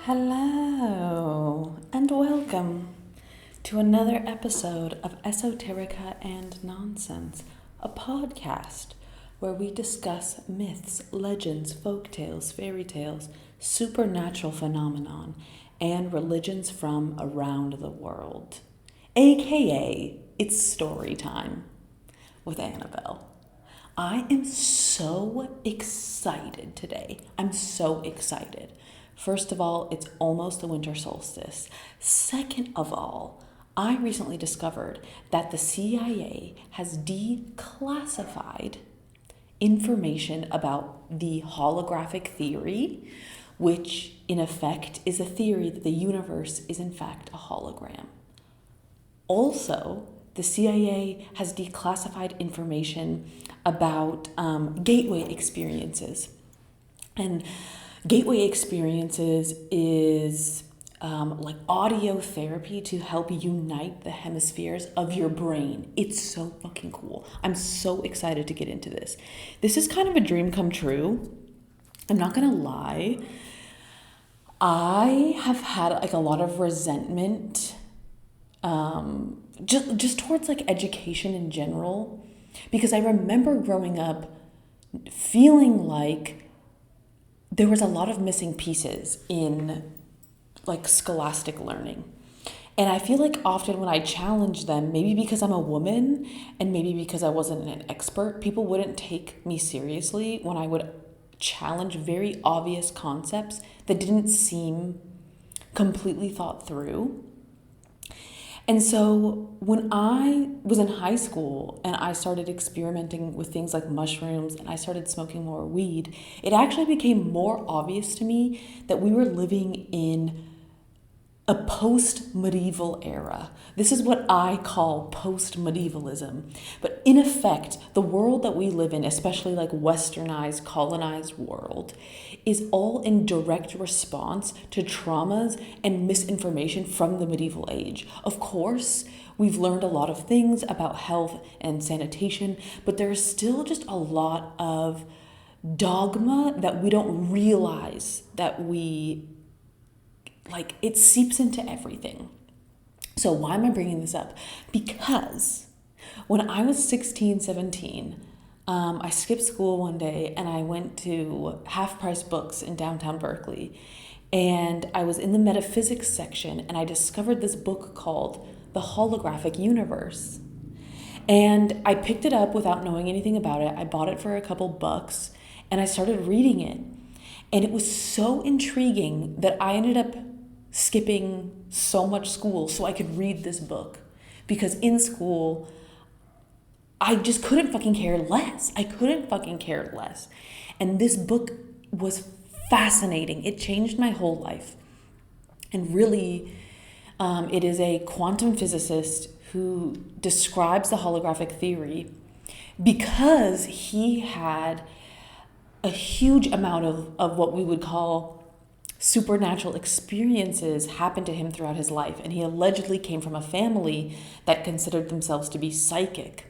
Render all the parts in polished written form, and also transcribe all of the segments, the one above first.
Hello, and welcome to another episode of Esoterica and Nonsense, a podcast where we discuss myths, legends, folktales, fairy tales, supernatural phenomenon, and religions from around the world. AKA, it's story time with Annabelle. I am so excited today. I'm so excited. First of all, it's almost the winter solstice. Second of all, I recently discovered that the CIA has declassified information about the holographic theory, which in effect is a theory that the universe is in fact a hologram. Also, the CIA has declassified information about gateway experiences. And gateway experiences is like audio therapy to help unite the hemispheres of your brain. It's so fucking cool. I'm so excited to get into this. This is kind of a dream come true. I'm not gonna lie. I have had like a lot of resentment just towards like education in general, because I remember growing up feeling like there was a lot of missing pieces in like scholastic learning. And I feel like often when I challenge them, maybe because I'm a woman and maybe because I wasn't an expert, people wouldn't take me seriously when I would challenge very obvious concepts that didn't seem completely thought through. And so when I was in high school and I started experimenting with things like mushrooms and I started smoking more weed, it actually became more obvious to me that we were living in a post-medieval era. This is what I call post-medievalism. But in effect, the world that we live in, especially like westernized, colonized world, is all in direct response to traumas and misinformation from the medieval age. Of course, we've learned a lot of things about health and sanitation, but there's still just a lot of dogma that we don't realize that it seeps into everything. So why am I bringing this up? Because when I was 16, 17, I skipped school one day and I went to Half Price Books in downtown Berkeley. And I was in the metaphysics section and I discovered this book called The Holographic Universe. And I picked it up without knowing anything about it. I bought it for a couple bucks and I started reading it. And it was so intriguing that I ended up skipping so much school so I could read this book. Because in school, I just couldn't fucking care less. I couldn't fucking care less. And this book was fascinating. It changed my whole life. And really, it is a quantum physicist who describes the holographic theory because he had a huge amount of what we would call supernatural experiences happen to him throughout his life. And he allegedly came from a family that considered themselves to be psychic.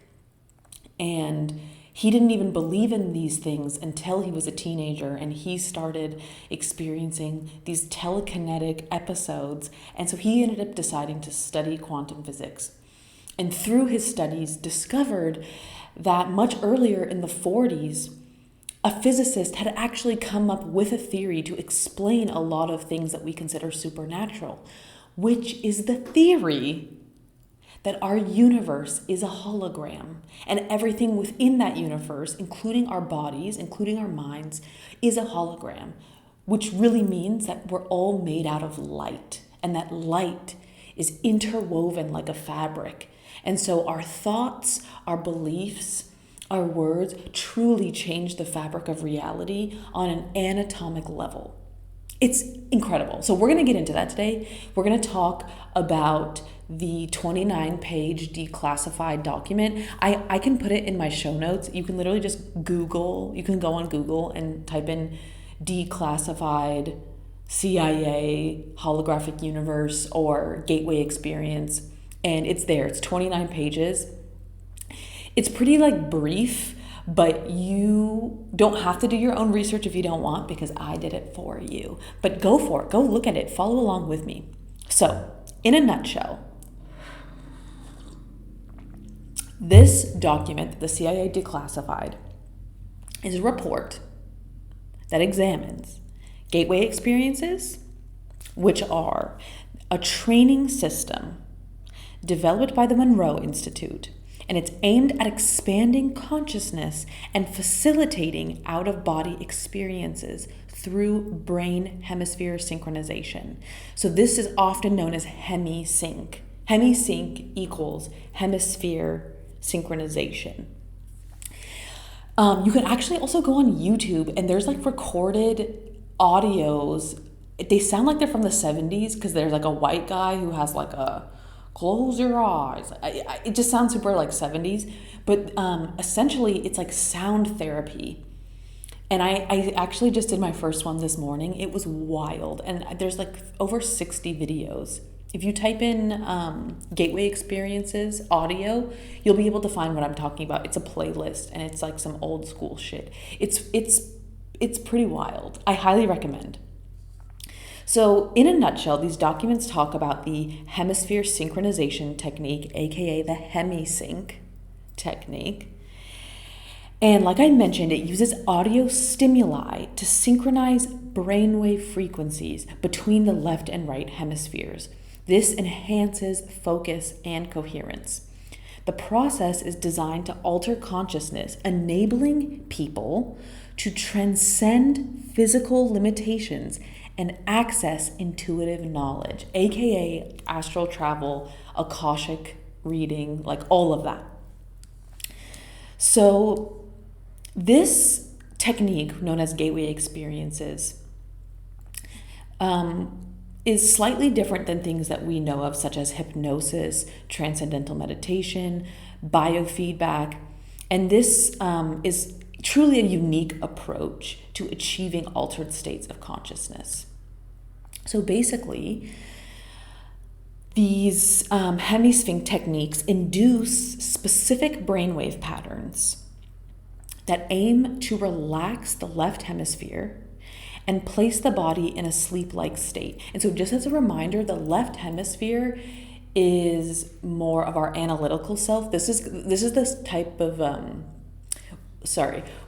And he didn't even believe in these things until he was a teenager and he started experiencing these telekinetic episodes. And so he ended up deciding to study quantum physics. And through his studies discovered that much earlier in the 40s, a physicist had actually come up with a theory to explain a lot of things that we consider supernatural, which is the theory that our universe is a hologram and everything within that universe, including our bodies, including our minds, is a hologram, which really means that we're all made out of light and that light is interwoven like a fabric. And so our thoughts, our beliefs, our words truly change the fabric of reality on an anatomic level. It's incredible. So we're going to get into that today. We're going to talk about the 29-page declassified document. I can put it in my show notes. You can literally just Google. You can go on Google and type in declassified CIA holographic universe or gateway experience. And it's there. It's 29 pages. It's pretty like brief, But you don't have to do your own research if you don't want, because I did it for you. But go for it. Go look at it. Follow along with me. So, in a nutshell, this document that the CIA declassified is a report that examines gateway experiences, which are a training system developed by the Monroe Institute, and it's aimed at expanding consciousness and facilitating out-of-body experiences through brain hemisphere synchronization. So this is often known as hemisync. Hemisync equals hemisphere synchronization. You can actually also go on YouTube, and there's like recorded audios. They sound like they're from the 70s because there's like a white guy who has like a close your eyes. It just sounds super like 70s, but essentially it's like sound therapy. And I actually just did my first one this morning. It was wild. And there's like over 60 videos. If you type in gateway experiences audio, you'll be able to find what I'm talking about. It's a playlist, and it's like some old school shit. It's pretty wild. I highly recommend. So in a nutshell, these documents talk about the hemisphere synchronization technique, aka the hemisync technique. And like I mentioned, it uses audio stimuli to synchronize brainwave frequencies between the left and right hemispheres. This enhances focus and coherence. The process is designed to alter consciousness, enabling people to transcend physical limitations and access intuitive knowledge, aka astral travel, Akashic reading, like all of that. So this technique, known as gateway experiences, is slightly different than things that we know of, such as hypnosis, transcendental meditation, biofeedback. And this is truly a unique approach to achieving altered states of consciousness. So basically, these hemisync techniques induce specific brainwave patterns that aim to relax the left hemisphere and place the body in a sleep-like state. And so just as a reminder, the left hemisphere is more of our analytical self. This is this type of,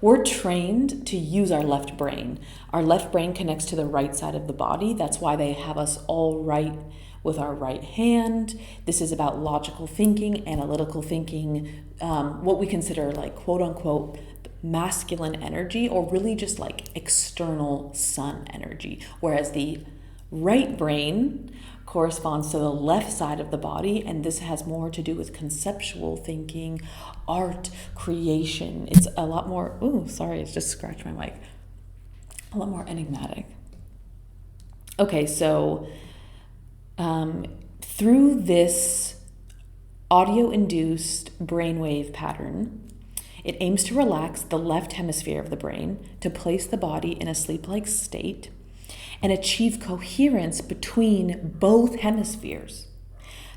we're trained to use our left brain. Our left brain connects to the right side of the body. That's why they have us all write with our right hand. This is about logical thinking, analytical thinking, what we consider like quote unquote masculine energy, or really just like external sun energy. Whereas the right brain corresponds to the left side of the body, and this has more to do with conceptual thinking, art, creation. It's a lot more, it's just scratched my mic. A lot more enigmatic. Okay, so through this audio-induced brainwave pattern, it aims to relax the left hemisphere of the brain to place the body in a sleep-like state and achieve coherence between both hemispheres.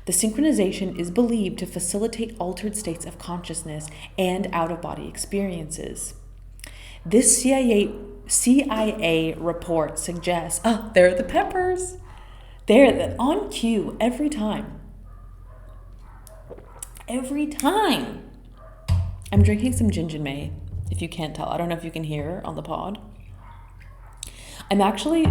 The synchronization is believed to facilitate altered states of consciousness and out-of-body experiences. This CIA report suggests, there are the peppers. They're on cue every time. Every time. I'm drinking some Gingermay, if you can't tell. I don't know if you can hear on the pod. I'm actually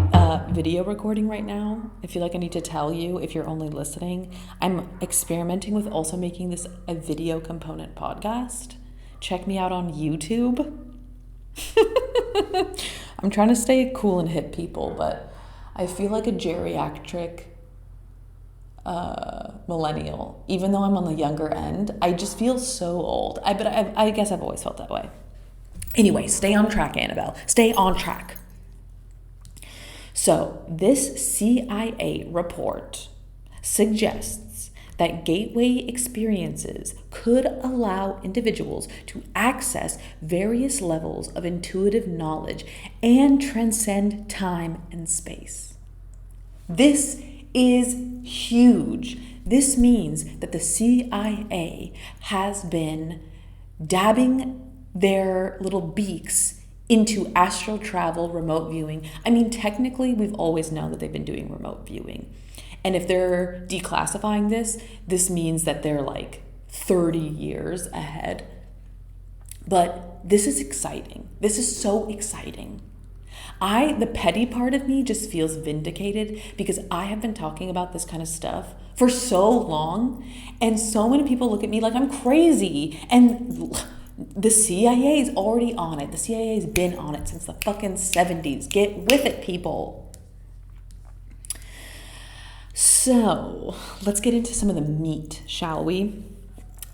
video recording right now. I feel like I need to tell you if you're only listening. I'm experimenting with also making this a video component podcast. Check me out on YouTube. I'm trying to stay cool and hip, people, but I feel like a geriatric millennial. Even though I'm on the younger end, I just feel so old. I guess I've always felt that way. Anyway, stay on track, Annabelle. Stay on track. So this CIA report suggests that gateway experiences could allow individuals to access various levels of intuitive knowledge and transcend time and space. This is huge. This means that the CIA has been dabbing their little beaks into astral travel, remote viewing. I mean, technically, we've always known that they've been doing remote viewing. And if they're declassifying this means that they're like 30 years ahead. But this is exciting. This is so exciting. The petty part of me just feels vindicated because I have been talking about this kind of stuff for so long, and so many people look at me like I'm crazy. And the CIA is already on it. The CIA has been on it since the fucking 70s. Get with it, people. So let's get into some of the meat, shall we?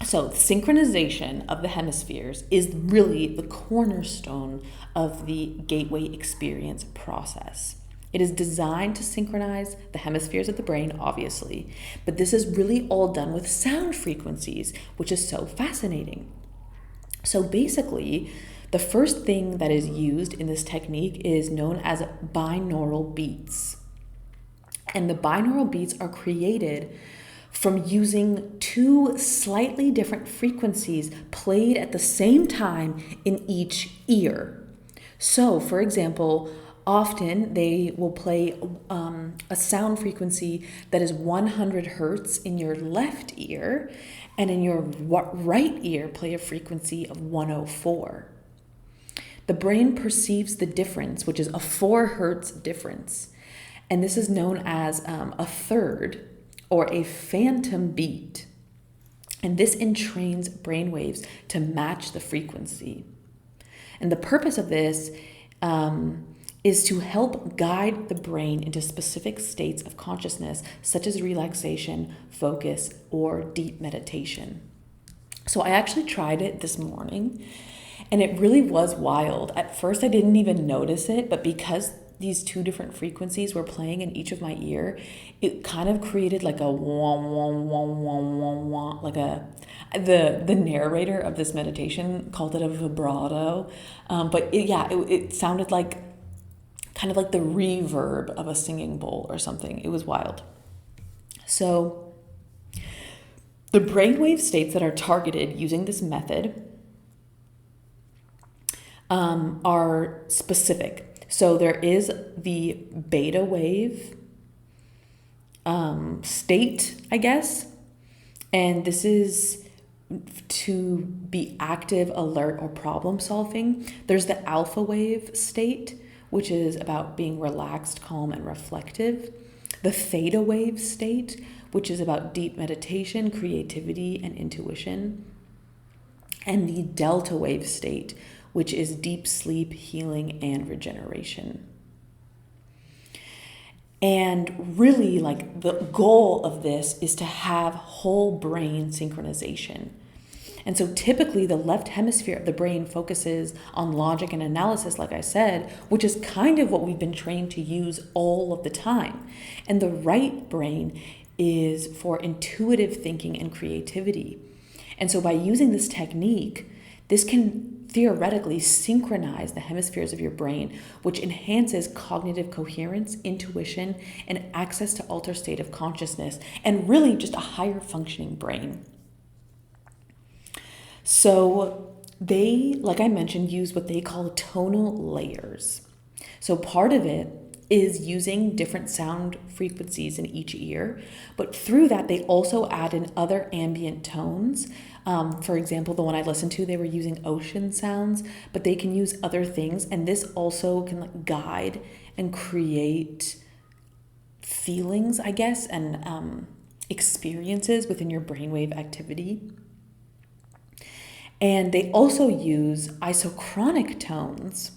So synchronization of the hemispheres is really the cornerstone of the gateway experience process. It is designed to synchronize the hemispheres of the brain, obviously, but this is really all done with sound frequencies, which is so fascinating. So basically, the first thing that is used in this technique is known as binaural beats. And the binaural beats are created from using two slightly different frequencies played at the same time in each ear. So, for example, often they will play a sound frequency that is 100 hertz in your left ear, and in your right ear play a frequency of 104. The brain perceives the difference, which is a 4 hertz difference, and this is known as a third or a phantom beat. And this entrains brainwaves to match the frequency. And the purpose of this is to help guide the brain into specific states of consciousness, such as relaxation, focus, or deep meditation. So I actually tried it this morning, and it really was wild. At first, I didn't even notice it, but because these two different frequencies were playing in each of my ear, it kind of created like a wah, wah, wah, wah, wah, wah, like the narrator of this meditation called it a vibrato. But it sounded like kind of like the reverb of a singing bowl or something. It was wild. So the brainwave states that are targeted using this method are specific. So there is the beta wave state, I guess, and this is to be active, alert, or problem solving. There's the alpha wave state, which is about being relaxed, calm, and reflective. The theta wave state, which is about deep meditation, creativity, and intuition. And the delta wave state, which is deep sleep, healing, and regeneration. And really, like, the goal of this is to have whole brain synchronization. And so typically the left hemisphere of the brain focuses on logic and analysis, like I said, which is kind of what we've been trained to use all of the time. And the right brain is for intuitive thinking and creativity. And so by using this technique, this can theoretically synchronize the hemispheres of your brain, which enhances cognitive coherence, intuition, and access to altered state of consciousness, and really just a higher functioning brain. So they, like I mentioned, use what they call tonal layers. So part of it is using different sound frequencies in each ear, but through that they also add in other ambient tones. For example, the one I listened to, they were using ocean sounds, but they can use other things, and this also can guide and create feelings, I guess, and experiences within your brainwave activity. And they also use isochronic tones.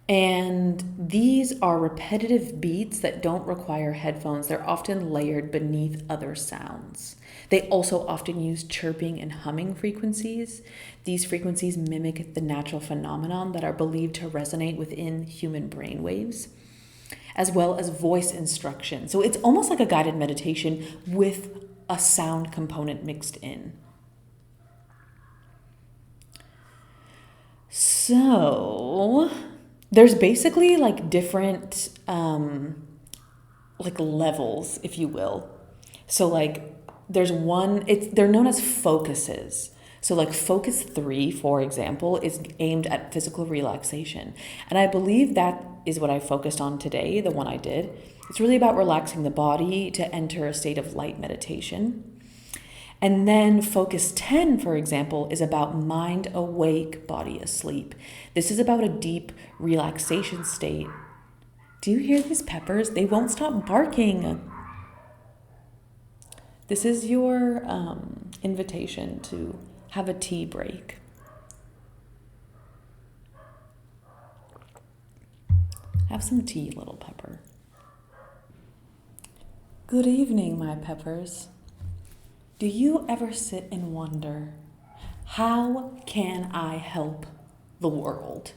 And these are repetitive beats that don't require headphones. They're often layered beneath other sounds. They also often use chirping and humming frequencies. These frequencies mimic the natural phenomenon that are believed to resonate within human brain waves, as well as voice instruction. So it's almost like a guided meditation with a sound component mixed in. So there's basically like different like levels, if you will. So like there's one, they're known as focuses. So like focus 3, for example, is aimed at physical relaxation. And I believe that is what I focused on today, the one I did. It's really about relaxing the body to enter a state of light meditation. And then focus 10, for example, is about mind awake, body asleep. This is about a deep relaxation state. Do you hear these peppers? They won't stop barking. This is your invitation to have a tea break. Have some tea, little pepper. Good evening, my peppers. Do you ever sit and wonder, how can I help the world?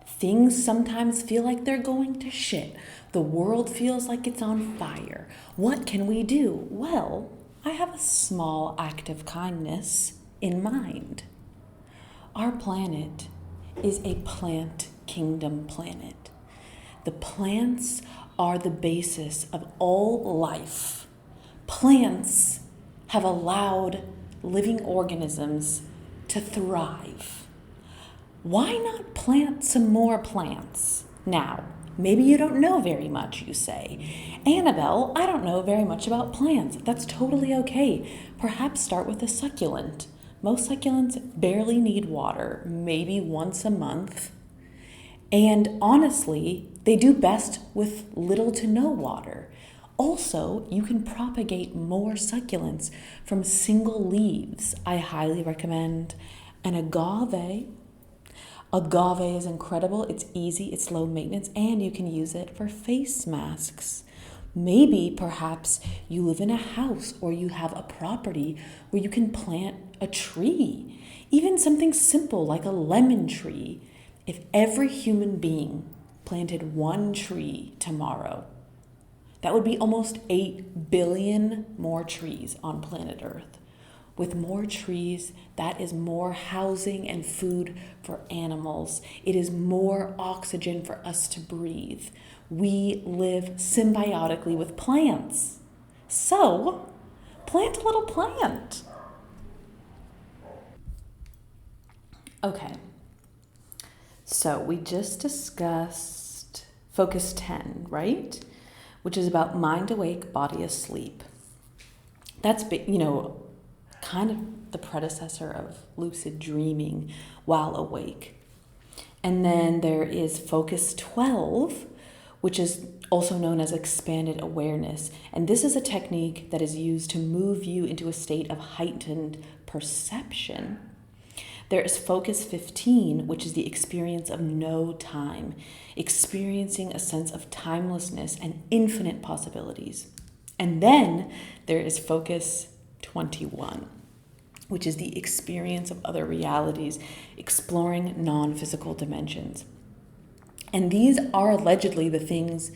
Things sometimes feel like they're going to shit. The world feels like it's on fire. What can we do? Well, I have a small act of kindness in mind. Our planet is a plant kingdom planet. The plants are the basis of all life. Plants have allowed living organisms to thrive. Why not plant some more plants? Now, maybe you don't know very much, you say. Annabelle, I don't know very much about plants. That's totally okay. Perhaps start with a succulent. Most succulents barely need water, maybe once a month. And honestly, they do best with little to no water. Also, you can propagate more succulents from single leaves. I highly recommend an agave. Agave is incredible. It's easy, it's low maintenance, and you can use it for face masks. Maybe, perhaps, you live in a house or you have a property where you can plant a tree. Even something simple like a lemon tree. If every human being planted one tree tomorrow, that would be almost 8 billion more trees on planet Earth. With more trees, that is more housing and food for animals. It is more oxygen for us to breathe. We live symbiotically with plants. So, plant a little plant. Okay. So, we just discussed focus 10, right? Which is about mind awake, body asleep. That's, kind of the predecessor of lucid dreaming while awake. And then there is focus 12, which is also known as expanded awareness. And this is a technique that is used to move you into a state of heightened perception. There is focus 15, which is the experience of no time, experiencing a sense of timelessness and infinite possibilities. And then there is focus 21, which is the experience of other realities, exploring non-physical dimensions. And these are allegedly the things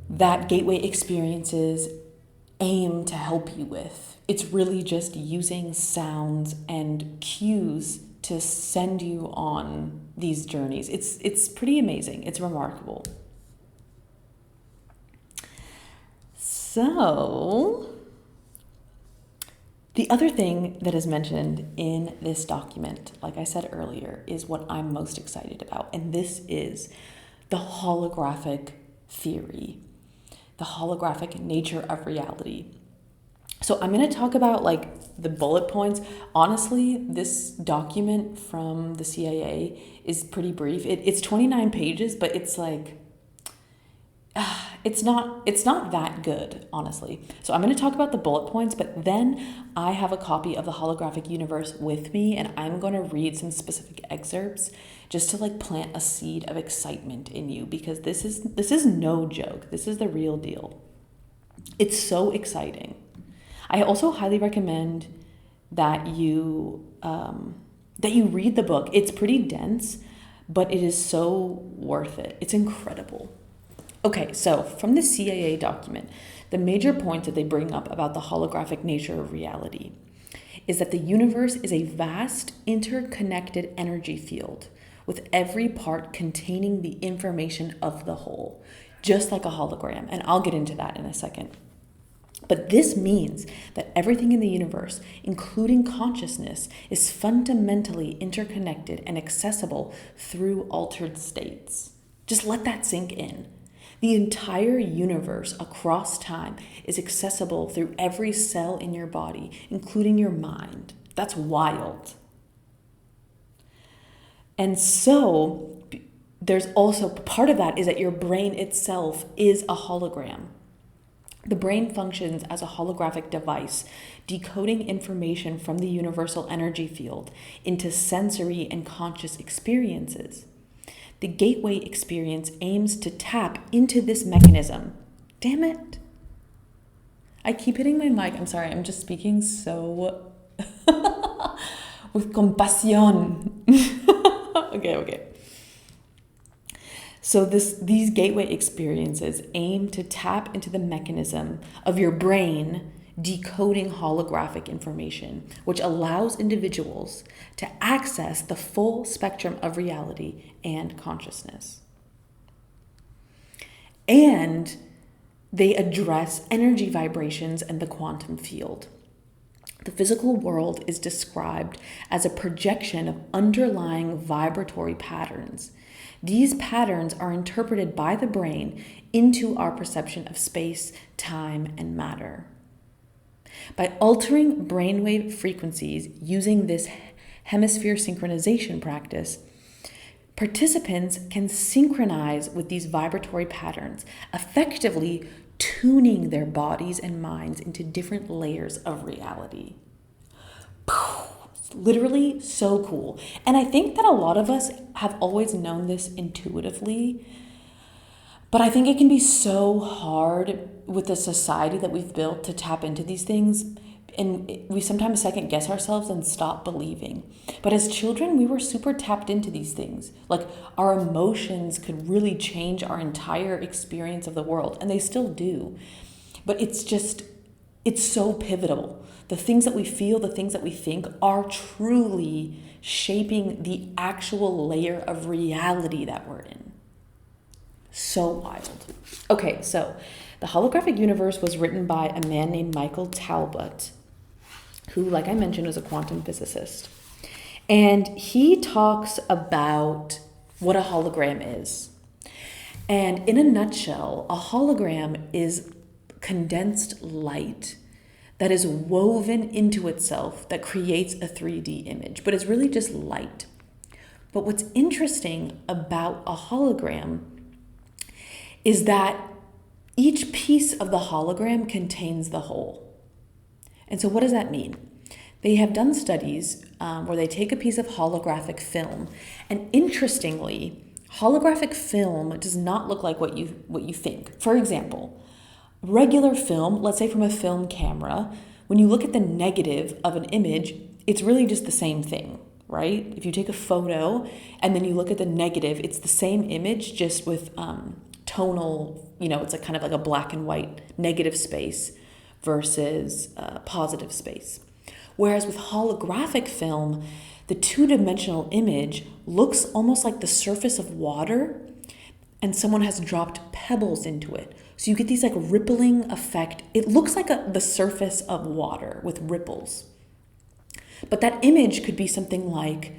that gateway experiences aim to help you with. It's really just using sounds and cues to send you on these journeys. It's pretty amazing. It's remarkable. So, the other thing that is mentioned in this document, like I said earlier, is what I'm most excited about. And this is the holographic theory, the holographic nature of reality. So I'm going to talk about the bullet points. Honestly, this document from the CIA is pretty brief. It's 29 pages, but it's it's not that good, honestly. So I'm going to talk about the bullet points, but then I have a copy of the Holographic Universe with me, and I'm going to read some specific excerpts just to plant a seed of excitement in you, because this is no joke. This is the real deal. It's so exciting. I also highly recommend that you read the book. It's pretty dense, but it is so worth it. It's incredible. Okay, so from the CIA document, the major points that they bring up about the holographic nature of reality is that the universe is a vast, interconnected energy field with every part containing the information of the whole, just like a hologram. And I'll get into that in a second. But this means that everything in the universe, including consciousness, is fundamentally interconnected and accessible through altered states. Just let that sink in. The entire universe across time is accessible through every cell in your body, including your mind. That's wild. And so there's also part of that is that your brain itself is a hologram. The brain functions as a holographic device, decoding information from the universal energy field into sensory and conscious experiences. The gateway experience aims to tap into this mechanism. Damn it. I keep hitting my mic. I'm sorry. I'm just speaking so with compassion. Okay. So these gateway experiences aim to tap into the mechanism of your brain decoding holographic information, which allows individuals to access the full spectrum of reality and consciousness. And they address energy vibrations and the quantum field. The physical world is described as a projection of underlying vibratory patterns. These patterns are interpreted by the brain into our perception of space, time, and matter. By altering brainwave frequencies using this hemisphere synchronization practice, participants can synchronize with these vibratory patterns, effectively tuning their bodies and minds into different layers of reality. It's literally so cool. And I think that a lot of us have always known this intuitively, but I think it can be so hard with the society that we've built to tap into these things. And we sometimes second guess ourselves and stop believing. But as children, we were super tapped into these things. Like our emotions could really change our entire experience of the world, and they still do. But it's so pivotal. The things that we feel, the things that we think are truly shaping the actual layer of reality that we're in. So wild. Okay, so the Holographic Universe was written by a man named Michael Talbot, who, like I mentioned, was a quantum physicist. And he talks about what a hologram is. And in a nutshell, a hologram is condensed light that is woven into itself that creates a 3D image, but it's really just light. But what's interesting about a hologram is that each piece of the hologram contains the whole. And so what does that mean? They have done studies where they take a piece of holographic film, and interestingly, holographic film does not look like what you think. For example, regular film, let's say from a film camera, when you look at the negative of an image, it's really just the same thing, right? If you take a photo and then you look at the negative, it's the same image, just with tonal, it's kind of like a black and white negative space versus positive space. Whereas with holographic film, the two-dimensional image looks almost like the surface of water, and someone has dropped pebbles into it. So you get these like rippling effect. It looks like the surface of water with ripples. But that image could be something like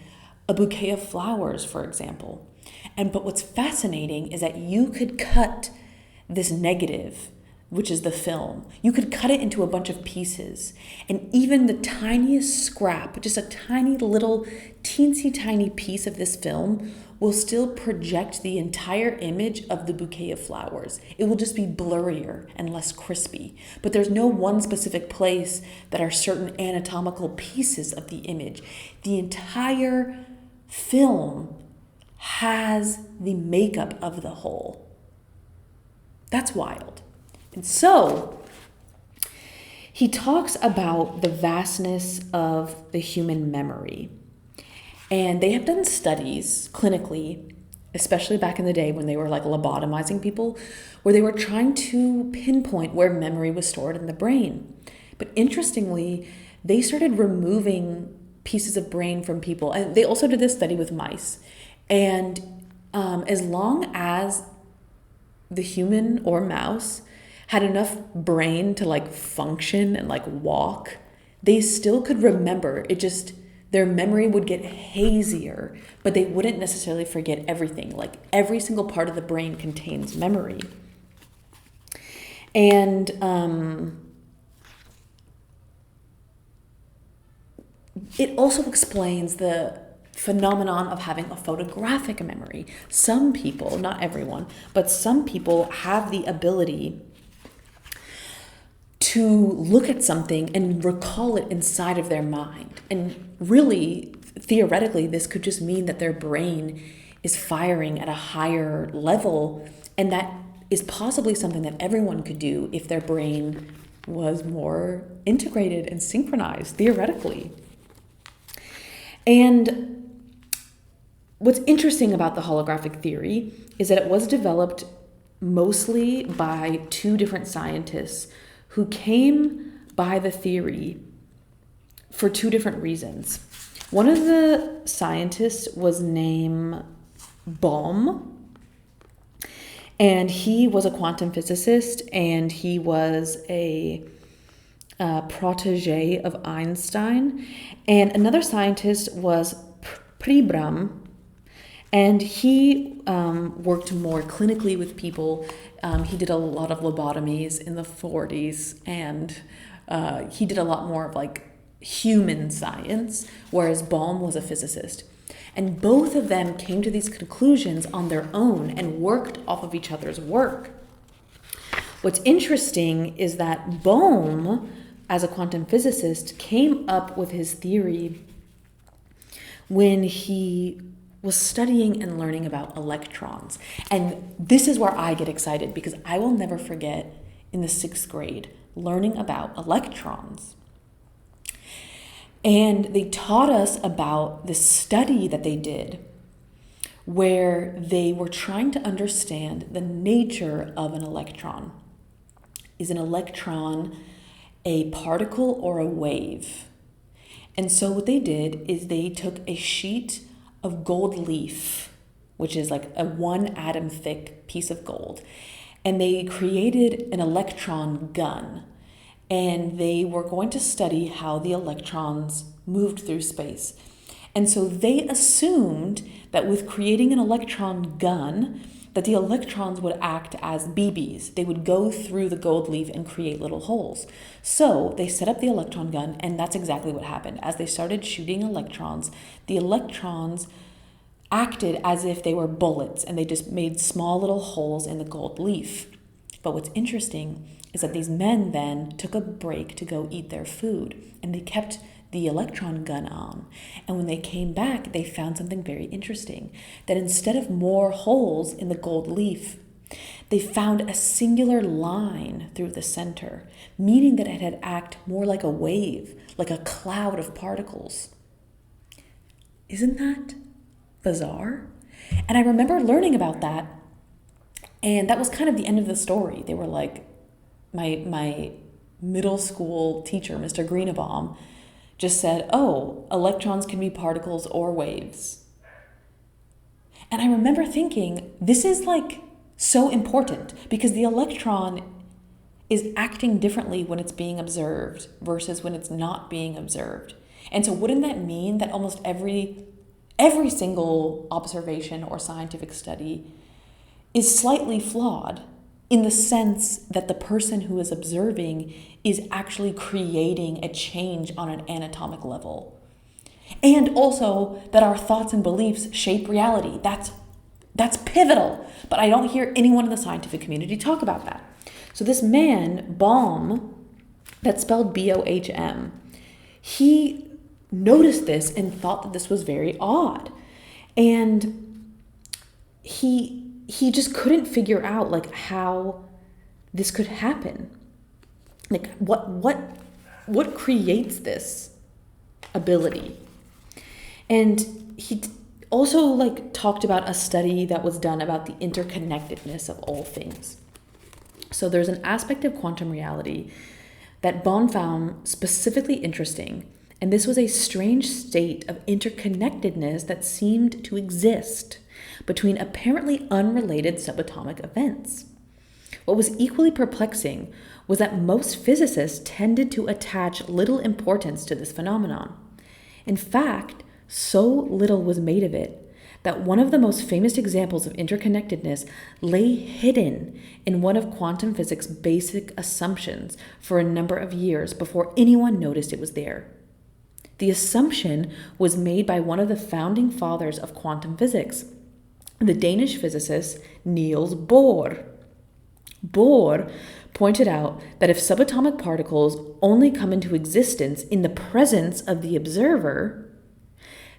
a bouquet of flowers, for example. But what's fascinating is that you could cut this negative, which is the film. You could cut it into a bunch of pieces, and even the tiniest scrap, just a tiny little teensy tiny piece of this film will still project the entire image of the bouquet of flowers. It will just be blurrier and less crispy. But there's no one specific place that are certain anatomical pieces of the image. The entire film has the makeup of the whole. That's wild. And so he talks about the vastness of the human memory. And they have done studies clinically, especially back in the day when they were like lobotomizing people, where they were trying to pinpoint where memory was stored in the brain. But interestingly, they started removing pieces of brain from people. And they also did this study with mice. And as long as the human or mouse had enough brain to like function and like walk, they still could remember. It just, their memory would get hazier, but they wouldn't necessarily forget everything. Like every single part of the brain contains memory. And it also explains the phenomenon of having a photographic memory. Some people, not everyone, but some people have the ability to look at something and recall it inside of their mind. And really, theoretically, this could just mean that their brain is firing at a higher level, and that is possibly something that everyone could do if their brain was more integrated and synchronized, theoretically. And what's interesting about the holographic theory is that it was developed mostly by two different scientists who came by the theory for two different reasons. One of the scientists was named Bohm, and he was a quantum physicist, and he was a protege of Einstein. And another scientist was Pribram, and he worked more clinically with people. He did a lot of lobotomies in the 40s, and he did a lot more of like human science, whereas Bohm was a physicist. And both of them came to these conclusions on their own and worked off of each other's work. What's interesting is that Bohm, as a quantum physicist, came up with his theory when he was studying and learning about electrons. And this is where I get excited, because I will never forget in the 6th grade learning about electrons. And they taught us about this study that they did where they were trying to understand the nature of an electron. Is an electron a particle or a wave? And so what they did is they took a sheet of gold leaf, which is like a 1 atom thick piece of gold, and they created an electron gun. And they were going to study how the electrons moved through space. And so they assumed that with creating an electron gun, that the electrons would act as BBs. They would go through the gold leaf and create little holes. So they set up the electron gun, and that's exactly what happened. As they started shooting electrons, the electrons acted as if they were bullets, and they just made small little holes in the gold leaf. But what's interesting is that these men then took a break to go eat their food, and they kept the electron gun on. And when they came back, they found something very interesting, that instead of more holes in the gold leaf, they found a singular line through the center, meaning that it had acted more like a wave, like a cloud of particles. Isn't that bizarre? And I remember learning about that, and that was kind of the end of the story. They were like, my middle school teacher, Mr. Greenebaum, just said, oh, electrons can be particles or waves. And I remember thinking, this is like so important, because the electron is acting differently when it's being observed versus when it's not being observed. And so wouldn't that mean that almost every single observation or scientific study is slightly flawed, in the sense that the person who is observing is actually creating a change on an anatomic level? And also that our thoughts and beliefs shape reality. That's pivotal. But I don't hear anyone in the scientific community talk about that. So this man, Bohm, that's spelled B-O-H-M, he noticed this and thought that this was very odd. And he just couldn't figure out like how this could happen. Like what creates this ability? And he also like talked about a study that was done about the interconnectedness of all things. So there's an aspect of quantum reality that Bohm found specifically interesting, and this was a strange state of interconnectedness that seemed to exist between apparently unrelated subatomic events. What was equally perplexing was that most physicists tended to attach little importance to this phenomenon. In fact, so little was made of it that one of the most famous examples of interconnectedness lay hidden in one of quantum physics' basic assumptions for a number of years before anyone noticed it was there. The assumption was made by one of the founding fathers of quantum physics, the Danish physicist Niels Bohr. Bohr pointed out that if subatomic particles only come into existence in the presence of the observer,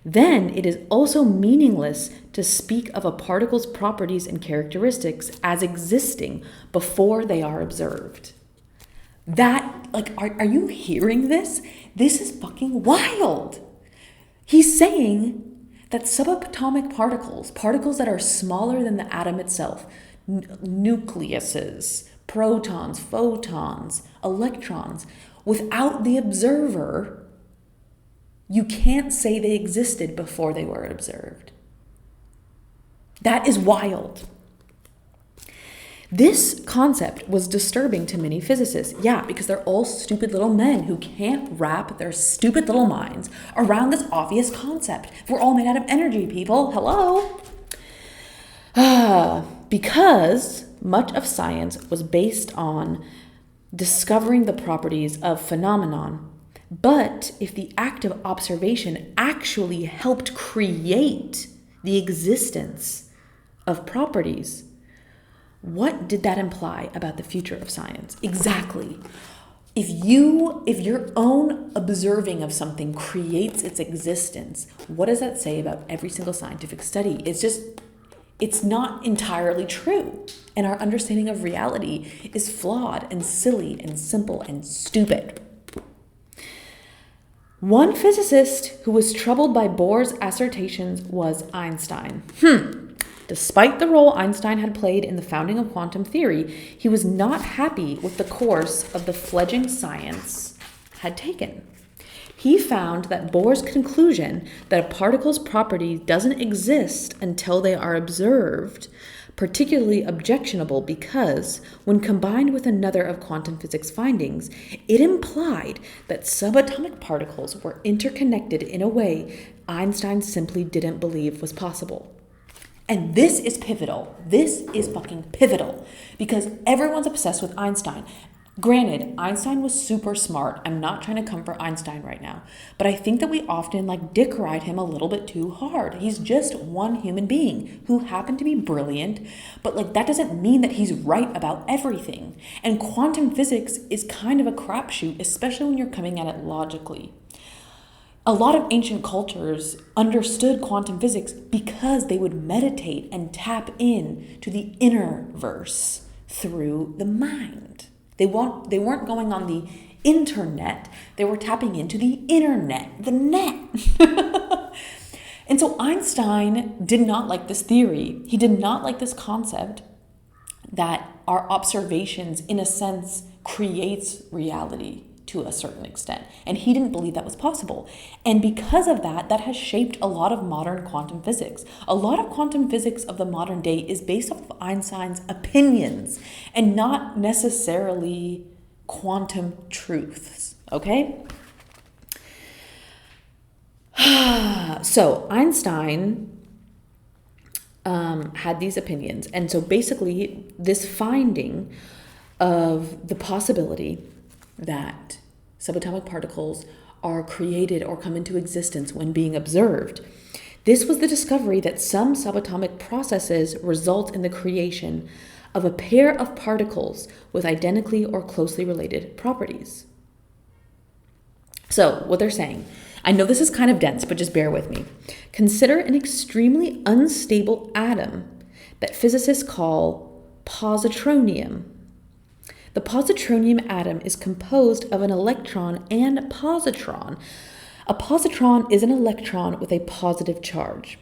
then it is also meaningless to speak of a particle's properties and characteristics as existing before they are observed. Are you hearing this? This is fucking wild. He's saying that subatomic particles that are smaller than the atom itself, nucleuses, protons, photons, electrons, without the observer, you can't say they existed before they were observed. That is wild. This concept was disturbing to many physicists. Yeah, because they're all stupid little men who can't wrap their stupid little minds around this obvious concept. We're all made out of energy, people. Hello? Because much of science was based on discovering the properties of phenomenon. But if the act of observation actually helped create the existence of properties, what did that imply about the future of science? Exactly. If your own observing of something creates its existence, what does that say about every single scientific study? It's not entirely true. And our understanding of reality is flawed and silly and simple and stupid. One physicist who was troubled by Bohr's assertions was Einstein. Despite the role Einstein had played in the founding of quantum theory, he was not happy with the course of the fledgling science had taken. He found that Bohr's conclusion that a particle's property doesn't exist until they are observed particularly objectionable because, when combined with another of quantum physics findings, it implied that subatomic particles were interconnected in a way Einstein simply didn't believe was possible. And this is pivotal. This is fucking pivotal because everyone's obsessed with Einstein. Granted, Einstein was super smart. I'm not trying to come for Einstein right now, but I think that we often dick ride him a little bit too hard. He's just one human being who happened to be brilliant, but that doesn't mean that he's right about everything. And quantum physics is kind of a crapshoot, especially when you're coming at it logically. A lot of ancient cultures understood quantum physics because they would meditate and tap in to the inner verse through the mind. They weren't going on the internet. They were tapping into the internet, the net. And so Einstein did not like this theory. He did not like this concept that our observations, in a sense, creates reality to a certain extent. And he didn't believe that was possible. And because of that, that has shaped a lot of modern quantum physics. A lot of quantum physics of the modern day is based off of Einstein's opinions and not necessarily quantum truths, okay? So Einstein had these opinions. And so basically this finding of the possibility that subatomic particles are created or come into existence when being observed. This was the discovery that some subatomic processes result in the creation of a pair of particles with identically or closely related properties. So what they're saying, I know this is kind of dense, but just bear with me. Consider an extremely unstable atom that physicists call positronium. The positronium atom is composed of an electron and a positron. A positron is an electron with a positive charge.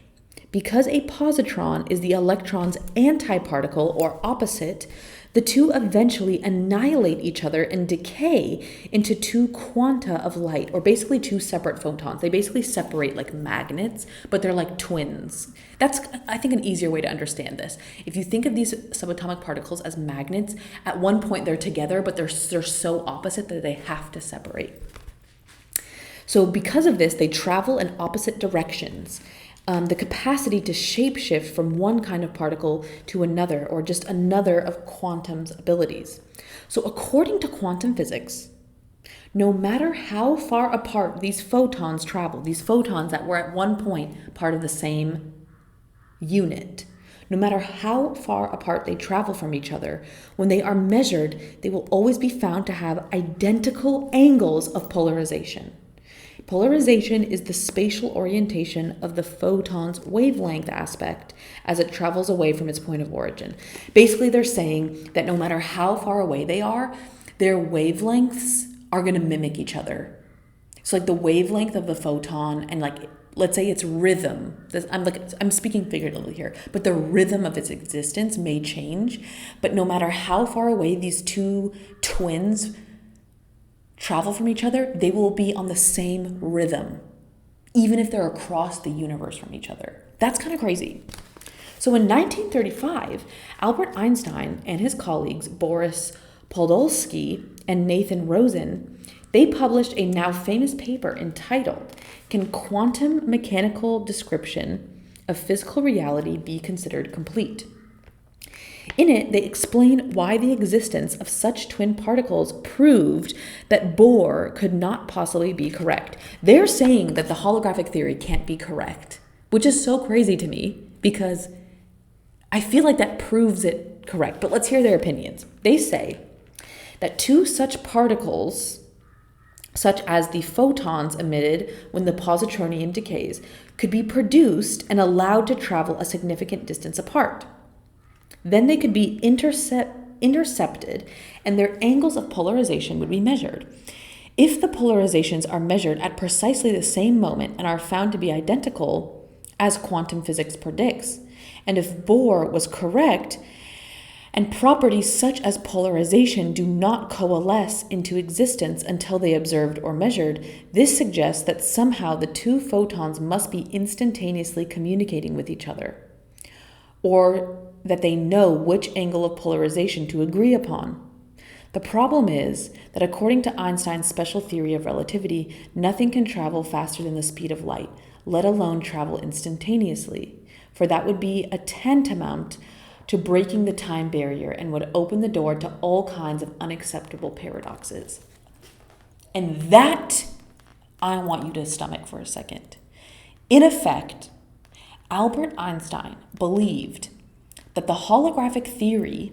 Because a positron is the electron's antiparticle or opposite, the two eventually annihilate each other and decay into two quanta of light, or basically two separate photons. They basically separate like magnets, but they're like twins. That's, I think, an easier way to understand this. If you think of these subatomic particles as magnets, at one point they're together, but they're so opposite that they have to separate. So because of this, they travel in opposite directions. The capacity to shapeshift from one kind of particle to another, or just another of quantum's abilities. So according to quantum physics, no matter how far apart these photons travel, these photons that were at one point part of the same unit, no matter how far apart they travel from each other, when they are measured, they will always be found to have identical angles of polarization. Polarization is the spatial orientation of the photon's wavelength aspect as it travels away from its point of origin. Basically, they're saying that no matter how far away they are, their wavelengths are going to mimic each other. So like the wavelength of the photon and like, let's say its rhythm, I'm speaking figuratively here, but the rhythm of its existence may change. But no matter how far away these two twins travel from each other, they will be on the same rhythm, even if they're across the universe from each other. That's kind of crazy. So in 1935, Albert Einstein and his colleagues, Boris Podolsky and Nathan Rosen, they published a now famous paper entitled, "Can Quantum Mechanical Description of Physical Reality Be Considered Complete?" In it, they explain why the existence of such twin particles proved that Bohr could not possibly be correct. They're saying that the holographic theory can't be correct, which is so crazy to me because I feel like that proves it correct. But let's hear their opinions. They say that two such particles, such as the photons emitted when the positronium decays, could be produced and allowed to travel a significant distance apart. Then they could be intercepted, and their angles of polarization would be measured. If the polarizations are measured at precisely the same moment and are found to be identical, as quantum physics predicts, and if Bohr was correct, and properties such as polarization do not coalesce into existence until they observed or measured, this suggests that somehow the two photons must be instantaneously communicating with each other, or that they know which angle of polarization to agree upon. The problem is that according to Einstein's special theory of relativity, nothing can travel faster than the speed of light, let alone travel instantaneously, for that would be a tantamount to breaking the time barrier and would open the door to all kinds of unacceptable paradoxes. And that I want you to stomach for a second. In effect, Albert Einstein believed that the holographic theory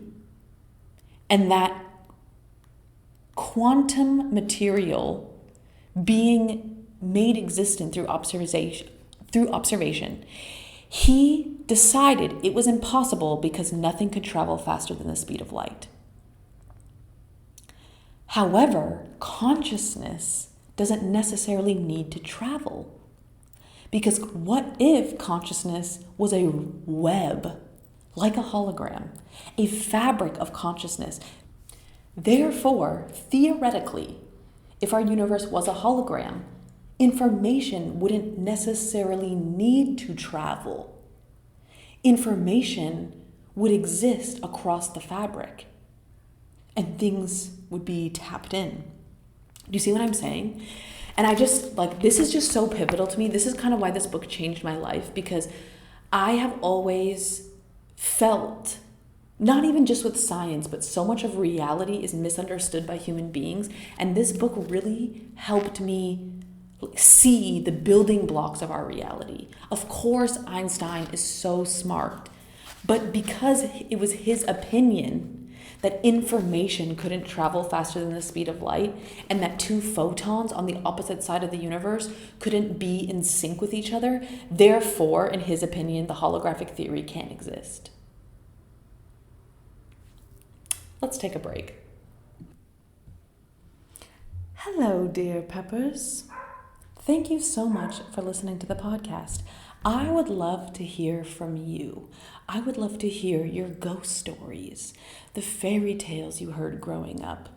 and that quantum material being made existent through observation, he decided it was impossible because nothing could travel faster than the speed of light. However, consciousness doesn't necessarily need to travel. Because what if consciousness was a web, like a hologram, a fabric of consciousness? Therefore, theoretically, if our universe was a hologram, information wouldn't necessarily need to travel. Information would exist across the fabric, and things would be tapped in. Do you see what I'm saying? And I just, this is just so pivotal to me. This is kind of why this book changed my life, because I have always felt, not even just with science, but so much of reality is misunderstood by human beings. And this book really helped me see the building blocks of our reality. Of course, Einstein is so smart, but because it was his opinion that information couldn't travel faster than the speed of light, and that two photons on the opposite side of the universe couldn't be in sync with each other, therefore, in his opinion, the holographic theory can't exist. Let's take a break. Hello, dear peppers. Thank you so much for listening to the podcast. I would love to hear from you. I would love to hear your ghost stories, the fairy tales you heard growing up,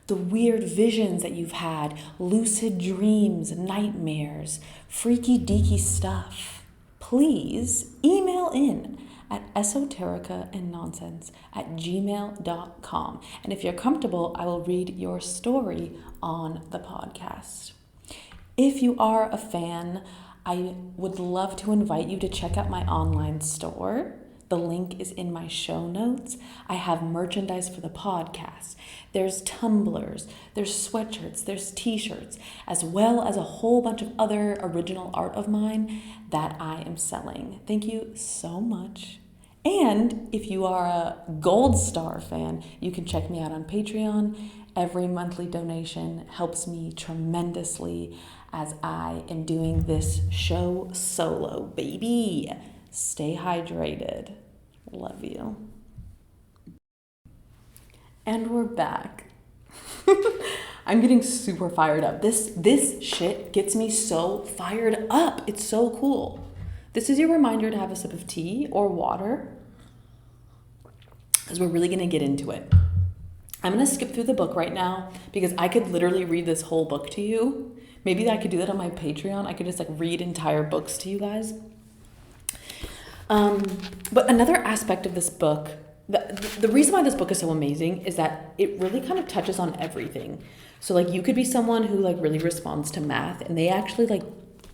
the weird visions that you've had, lucid dreams, nightmares, freaky deaky stuff. Please email in at esotericaandnonsense@gmail.com. And if you're comfortable, I will read your story on the podcast. If you are a fan, I would love to invite you to check out my online store. The link is in my show notes. I have merchandise for the podcast. There's tumblers, there's sweatshirts, there's t-shirts, as well as a whole bunch of other original art of mine that I am selling. Thank you so much. And if you are a Gold Star fan, you can check me out on Patreon. Every monthly donation helps me tremendously as I am doing this show solo, baby. Stay hydrated. Love you. And we're back. I'm getting super fired up. This shit gets me so fired up. It's so cool. This is your reminder to have a sip of tea or water, because we're really going to get into it. I'm going to skip through the book right now because I could literally read this whole book to you. Maybe I could do that on my Patreon. I could just read entire books to you guys. But another aspect of this book, the reason why this book is so amazing is that it really kind of touches on everything. So you could be someone who really responds to math, and they actually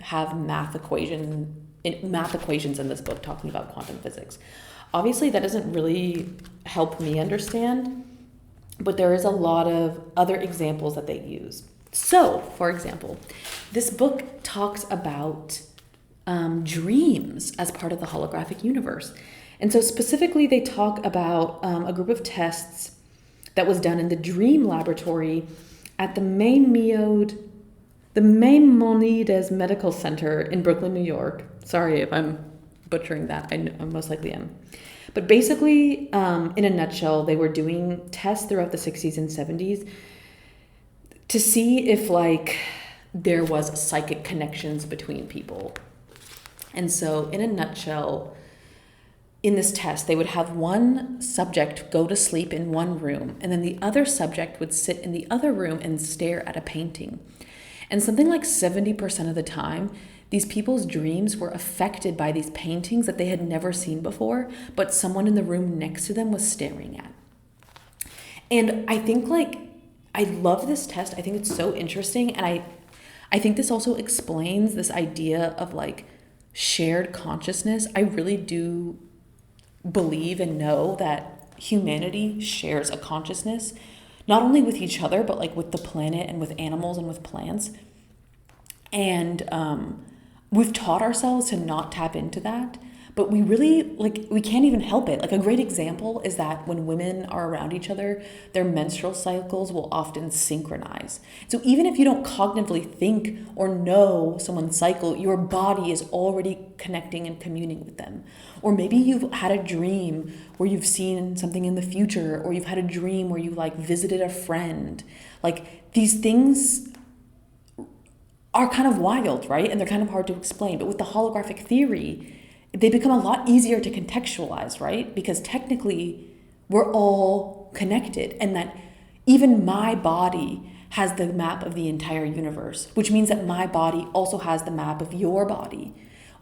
have math equations in this book talking about quantum physics. Obviously, that doesn't really help me understand, but there is a lot of other examples that they use. So, for example, this book talks about dreams as part of the holographic universe. And so specifically, they talk about a group of tests that was done in the dream laboratory at the Maimonides Medical Center in Brooklyn, New York. Sorry if I'm butchering that. I most likely am. But basically, in a nutshell, they were doing tests throughout the 60s and 70s to see if there was psychic connections between people. And so in a nutshell, in this test, they would have one subject go to sleep in one room, and then the other subject would sit in the other room and stare at a painting. And something like 70% of the time, these people's dreams were affected by these paintings that they had never seen before, but someone in the room next to them was staring at. And I think I love this test. I think it's so interesting. And I think this also explains this idea of shared consciousness. I really do believe and know that humanity shares a consciousness, not only with each other, but with the planet and with animals and with plants. And we've taught ourselves to not tap into that, but we really we can't even help it. A great example is that when women are around each other, their menstrual cycles will often synchronize. So even if you don't cognitively think or know someone's cycle, your body is already connecting and communing with them. Or maybe you've had a dream where you've seen something in the future, or you've had a dream where you visited a friend. These things are kind of wild, right? And they're kind of hard to explain. But with the holographic theory, they become a lot easier to contextualize, right? Because technically, we're all connected, and that even my body has the map of the entire universe, which means that my body also has the map of your body,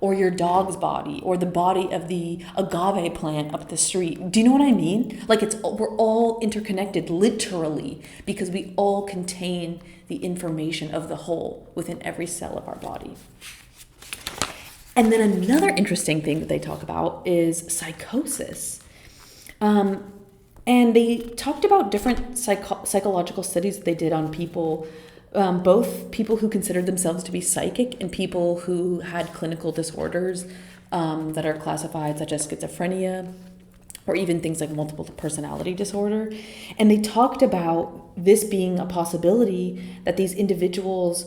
or your dog's body, or the body of the agave plant up the street. Do you know what I mean? We're all interconnected, literally, because we all contain the information of the whole within every cell of our body. And then another interesting thing that they talk about is psychosis. And they talked about different psychological studies that they did on people, both people who considered themselves to be psychic and people who had clinical disorders that are classified, such as schizophrenia, or even things like multiple personality disorder. And they talked about this being a possibility, that these individuals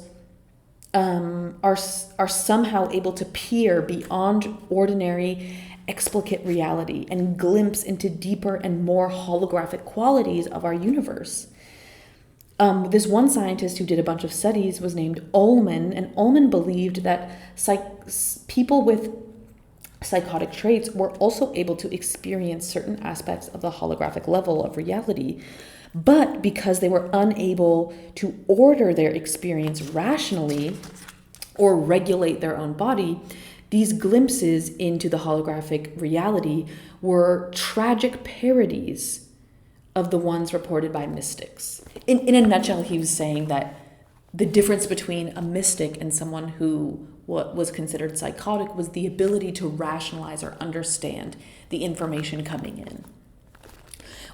are somehow able to peer beyond ordinary explicate reality and glimpse into deeper and more holographic qualities of our universe. This one scientist who did a bunch of studies was named Ullman, and Ullman believed that people with psychotic traits were also able to experience certain aspects of the holographic level of reality. But because they were unable to order their experience rationally or regulate their own body, these glimpses into the holographic reality were tragic parodies of the ones reported by mystics. In a nutshell, he was saying that the difference between a mystic and someone who what was considered psychotic was the ability to rationalize or understand the information coming in,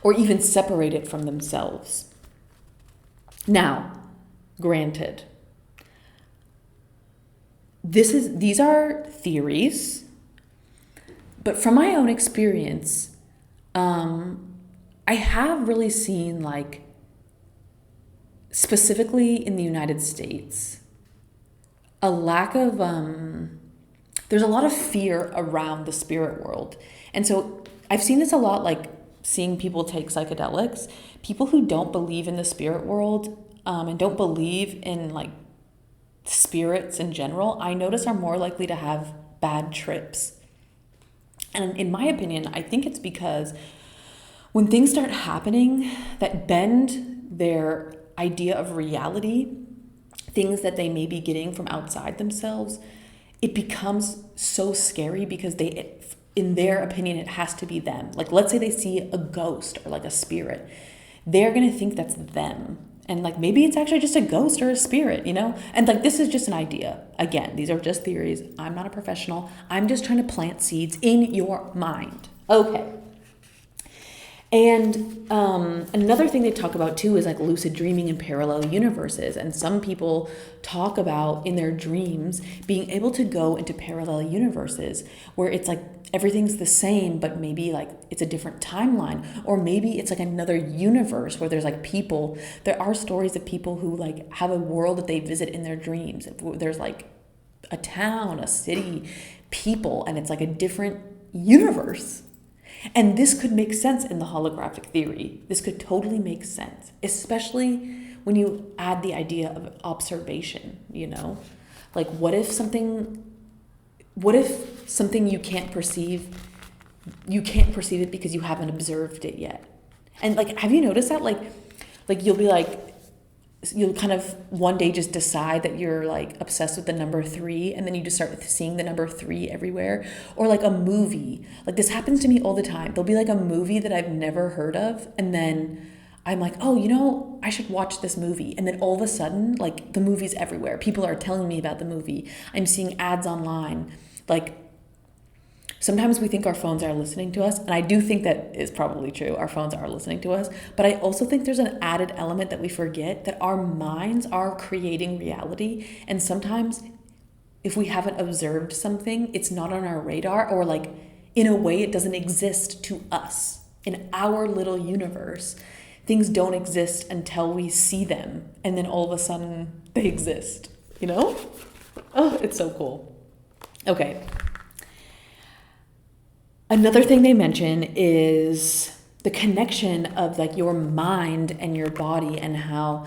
or even separate it from themselves. Now, granted, these are theories, but from my own experience, I have really seen, like, specifically in the United States, a lack of, there's a lot of fear around the spirit world. And so I've seen this a lot, like seeing people take psychedelics, people who don't believe in the spirit world and don't believe in like spirits in general, I notice are more likely to have bad trips. And in my opinion, I think it's because when things start happening that bend their idea of reality, things that they may be getting from outside themselves, it becomes so scary because in their opinion, it has to be them. Like, let's say they see a ghost or like a spirit. They're going to think that's them. And like, maybe it's actually just a ghost or a spirit, you know? And like, this is just an idea. Again, these are just theories. I'm not a professional. I'm just trying to plant seeds in your mind. Okay. And another thing they talk about too is like lucid dreaming in parallel universes. And some people talk about in their dreams being able to go into parallel universes where it's like everything's the same, but maybe like it's a different timeline, or maybe it's like another universe where there's like people. There are stories of people who like have a world that they visit in their dreams. There's like a town, a city, people, and it's like a different universe. And this could make sense in the holographic theory. This could totally make sense, especially when you add the idea of observation, you know? Like, what if something you can't perceive it because you haven't observed it yet? And like, have you noticed that? Like you'll be like, you'll kind of one day just decide that you're like obsessed with the number 3, and then you just start seeing the number 3 everywhere. Or like a movie, like this happens to me all the time. There'll be like a movie that I've never heard of, and then I'm like, oh, you know, I should watch this movie. And then all of a sudden, like the movie's everywhere. People are telling me about the movie. I'm seeing ads online. Like, sometimes we think our phones are listening to us, and I do think that is probably true. Our phones are listening to us, but I also think there's an added element that we forget, that our minds are creating reality. And sometimes if we haven't observed something, it's not on our radar, or like in a way it doesn't exist to us. In our little universe, things don't exist until we see them, and then all of a sudden they exist, you know? Oh, it's so cool. Okay. Another thing they mention is the connection of like your mind and your body, and how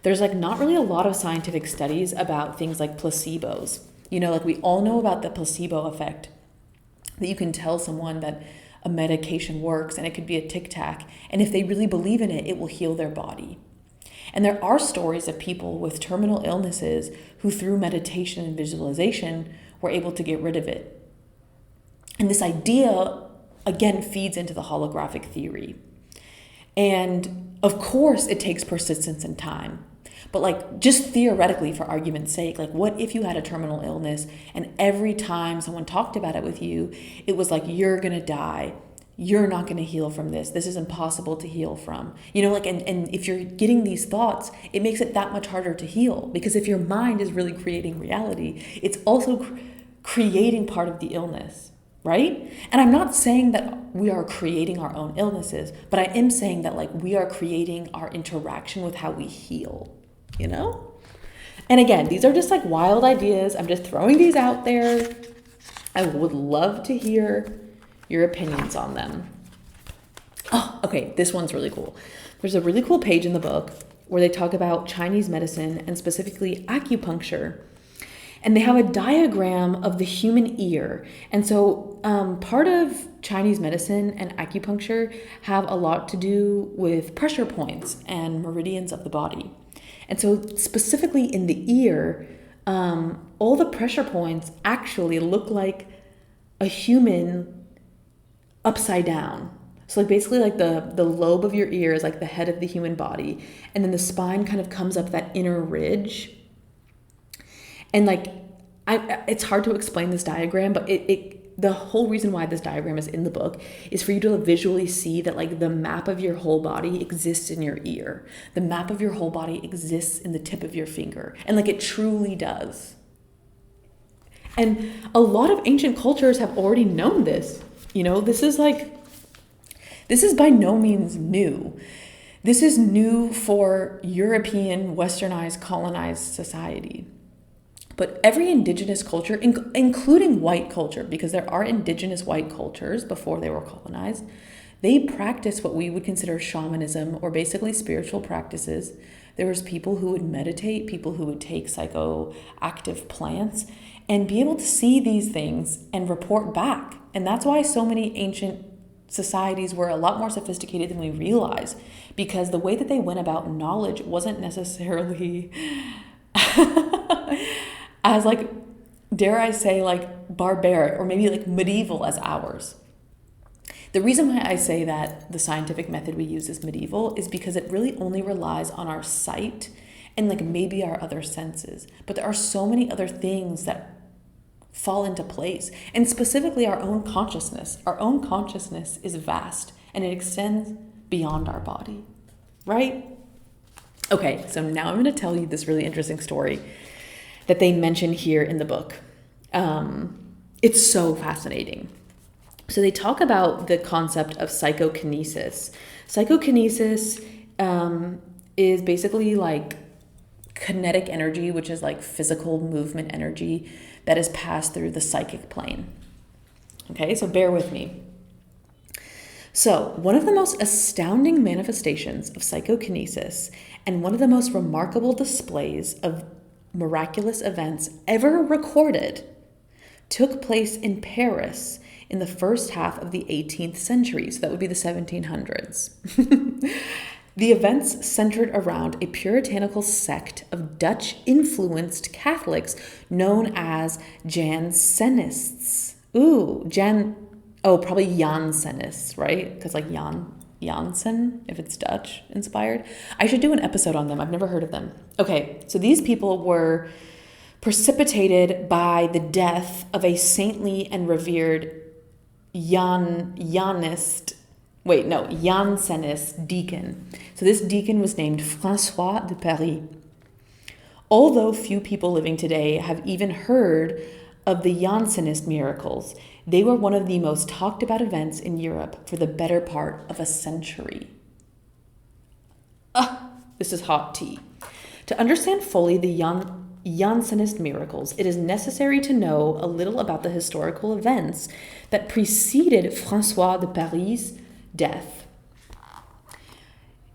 there's like not really a lot of scientific studies about things like placebos. You know, like we all know about the placebo effect, that you can tell someone that a medication works and it could be a tic tac, and if they really believe in it, it will heal their body. And there are stories of people with terminal illnesses who through meditation and visualization were able to get rid of it. And this idea, again, feeds into the holographic theory. And of course, it takes persistence and time. But like, just theoretically, for argument's sake, like what if you had a terminal illness and every time someone talked about it with you, it was like, you're going to die. You're not going to heal from this. This is impossible to heal from. You know, like, and if you're getting these thoughts, it makes it that much harder to heal, because if your mind is really creating reality, it's also creating part of the illness. Right? And I'm not saying that we are creating our own illnesses, but I am saying that like we are creating our interaction with how we heal, you know? And again, these are just like wild ideas. I'm just throwing these out there. I would love to hear your opinions on them. Oh, okay. This one's really cool. There's a really cool page in the book where they talk about Chinese medicine and specifically acupuncture. And they have a diagram of the human ear. And so part of Chinese medicine and acupuncture have a lot to do with pressure points and meridians of the body. And so specifically in the ear, all the pressure points actually look like a human upside down. So like basically like the lobe of your ear is like the head of the human body. And then the spine kind of comes up that inner ridge. And like, it's hard to explain this diagram, but the whole reason why this diagram is in the book is for you to visually see that like the map of your whole body exists in your ear. The map of your whole body exists in the tip of your finger. And like it truly does. And a lot of ancient cultures have already known this. You know, this is by no means new. This is new for European, westernized, colonized society. But every indigenous culture, including white culture, because there are indigenous white cultures before they were colonized, they practice what we would consider shamanism, or basically spiritual practices. There was people who would meditate, people who would take psychoactive plants and be able to see these things and report back. And that's why so many ancient societies were a lot more sophisticated than we realize, because the way that they went about knowledge wasn't necessarily as like, dare I say, like barbaric or maybe like medieval as ours. The reason why I say that the scientific method we use is medieval is because it really only relies on our sight and like maybe our other senses. But there are so many other things that fall into place, and specifically our own consciousness. Our own consciousness is vast and it extends beyond our body, right? Okay, so now I'm going to tell you this really interesting story that they mention here in the book. It's so fascinating. So they talk about the concept of psychokinesis. Psychokinesis is basically like kinetic energy, which is like physical movement energy that is passed through the psychic plane. Okay, so bear with me. So one of the most astounding manifestations of psychokinesis and one of the most remarkable displays of miraculous events ever recorded took place in Paris in the first half of the 18th century. So that would be the 1700s. The events centered around a puritanical sect of Dutch-influenced Catholics known as Jansenists. Probably Jansenists, right? Because like Jansen, if it's Dutch inspired. I should do an episode on them. I've never heard of them. Okay, so these people were precipitated by the death of a saintly and revered Jansenist deacon. So this deacon was named François de Paris. Although few people living today have even heard of the Jansenist miracles, they were one of the most talked about events in Europe for the better part of a century. This is hot tea. To understand fully the Jansenist miracles, it is necessary to know a little about the historical events that preceded François de Paris' death.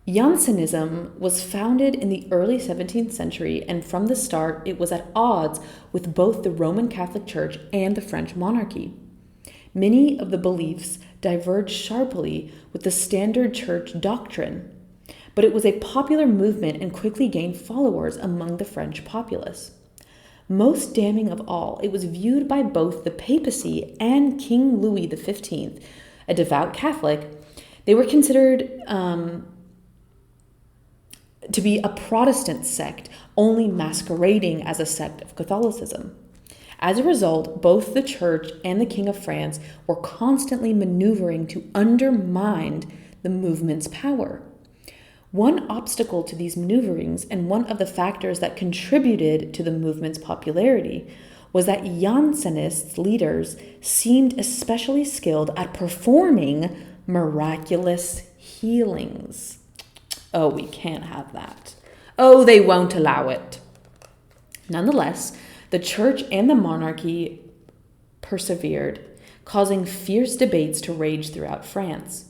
Jansenism was founded in the early 17th century, and from the start it was at odds with both the Roman Catholic Church and the French monarchy. Many of the beliefs diverged sharply with the standard church doctrine, but it was a popular movement and quickly gained followers among the French populace. Most damning of all, it was viewed by both the papacy and King Louis XV, a devout Catholic. They were considered to be a Protestant sect, only masquerading as a sect of Catholicism. As a result, both the church and the King of France were constantly maneuvering to undermine the movement's power. One obstacle to these maneuverings, and one of the factors that contributed to the movement's popularity, was that Jansenist leaders seemed especially skilled at performing miraculous healings. Oh, we can't have that. Oh, they won't allow it. Nonetheless, the church and the monarchy persevered, causing fierce debates to rage throughout France.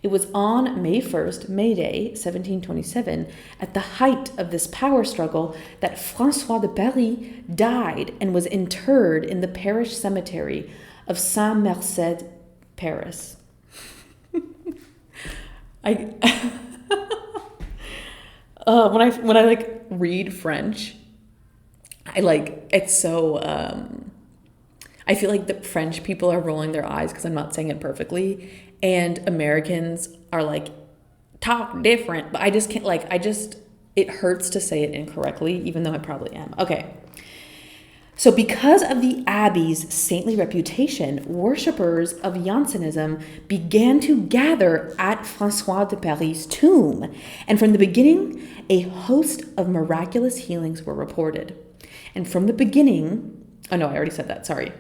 It was on May 1st, May Day, 1727, at the height of this power struggle, that François de Paris died and was interred in the parish cemetery of Saint-Merced, Paris. When I like read French, it's so I feel like the French people are rolling their eyes because I'm not saying it perfectly, and Americans are like, talk different, but I just can't, it hurts to say it incorrectly, even though I probably am. Okay. So because of the abbey's saintly reputation, worshippers of Jansenism began to gather at François de Paris' tomb, and from the beginning, a host of miraculous healings were reported. And from the beginning, oh no, I already said that, sorry.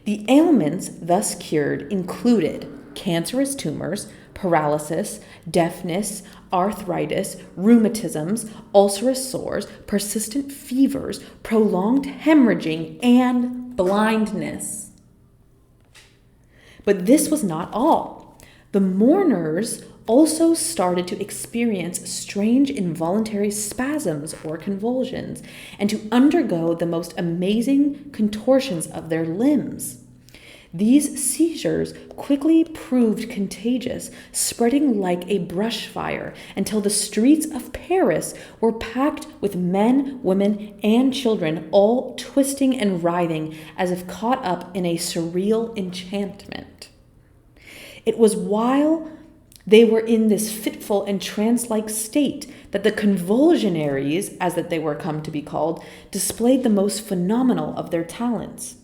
The ailments thus cured included cancerous tumors, paralysis, deafness, arthritis, rheumatisms, ulcerous sores, persistent fevers, prolonged hemorrhaging, and blindness. But this was not all. The mourners also started to experience strange involuntary spasms or convulsions, and to undergo the most amazing contortions of their limbs. These seizures quickly proved contagious, spreading like a brush fire until the streets of Paris were packed with men, women, and children, all twisting and writhing as if caught up in a surreal enchantment. It was while they were in this fitful and trance-like state that the convulsionaries, as that they were come to be called, displayed the most phenomenal of their talents.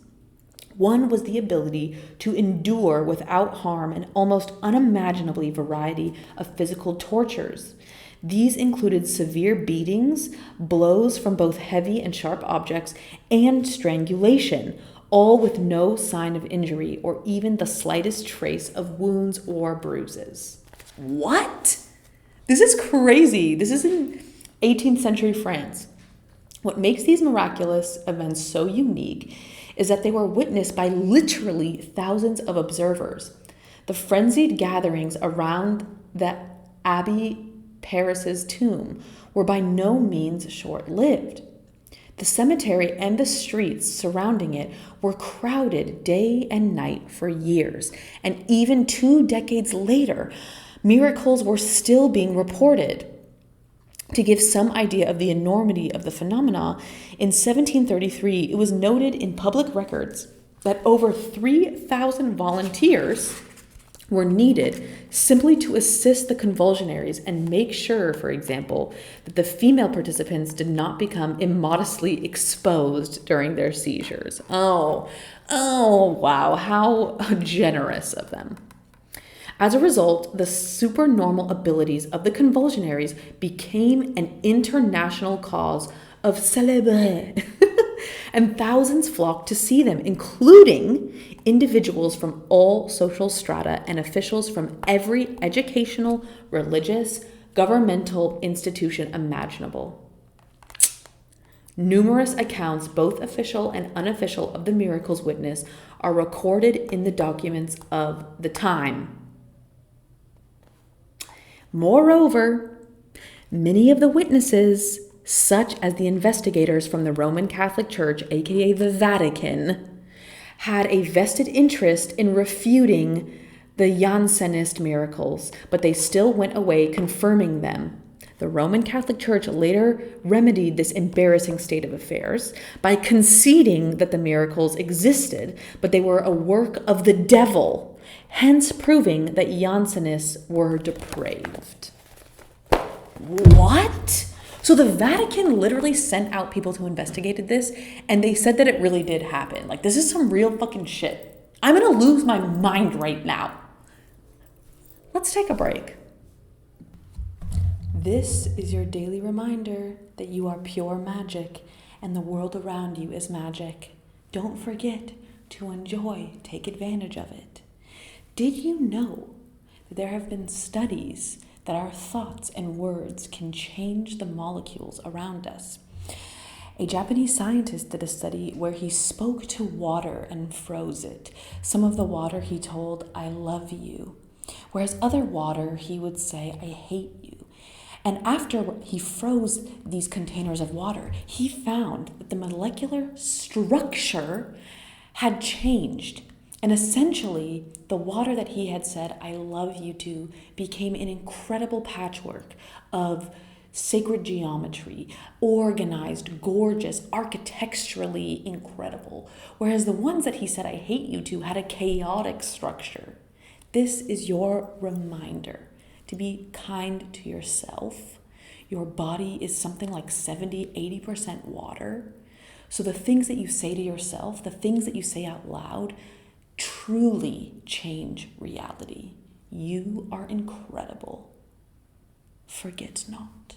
One was the ability to endure without harm an almost unimaginably variety of physical tortures. These included severe beatings, blows from both heavy and sharp objects, and strangulation, all with no sign of injury or even the slightest trace of wounds or bruises. What? This is crazy. This is in 18th century France. What makes these miraculous events so unique is that they were witnessed by literally thousands of observers. The frenzied gatherings around the Abbey Paris's tomb were by no means short-lived. The cemetery and the streets surrounding it were crowded day and night for years, and even 2 decades later, miracles were still being reported. To give some idea of the enormity of the phenomena, in 1733, it was noted in public records that over 3,000 volunteers were needed simply to assist the convulsionaries and make sure, for example, that the female participants did not become immodestly exposed during their seizures. Oh, wow, how generous of them. As a result, the supernormal abilities of the convulsionaries became an international cause of célébrer, and thousands flocked to see them, including individuals from all social strata and officials from every educational, religious, governmental institution imaginable. Numerous accounts, both official and unofficial, of the miracles witnessed are recorded in the documents of the time. Moreover, many of the witnesses, such as the investigators from the Roman Catholic Church, aka the Vatican, had a vested interest in refuting the Jansenist miracles, but they still went away confirming them. The Roman Catholic Church later remedied this embarrassing state of affairs by conceding that the miracles existed, but they were a work of the devil, hence proving that Jansenists were depraved. What? So the Vatican literally sent out people to investigate this, and they said that it really did happen. Like, this is some real fucking shit. I'm gonna lose my mind right now. Let's take a break. This is your daily reminder that you are pure magic and the world around you is magic. Don't forget to enjoy, take advantage of it. Did you know that there have been studies that our thoughts and words can change the molecules around us? A Japanese scientist did a study where he spoke to water and froze it. Some of the water he told, "I love you." Whereas other water, he would say, I hate you. And after he froze these containers of water, he found that the molecular structure had changed. And essentially, the water that he had said, I love you to, became an incredible patchwork of sacred geometry, organized, gorgeous, architecturally incredible. Whereas the ones that he said, I hate you to, had a chaotic structure. This is your reminder to be kind to yourself. Your body is something like 70-80% water. So the things that you say to yourself, the things that you say out loud, truly change reality. You are incredible. Forget not.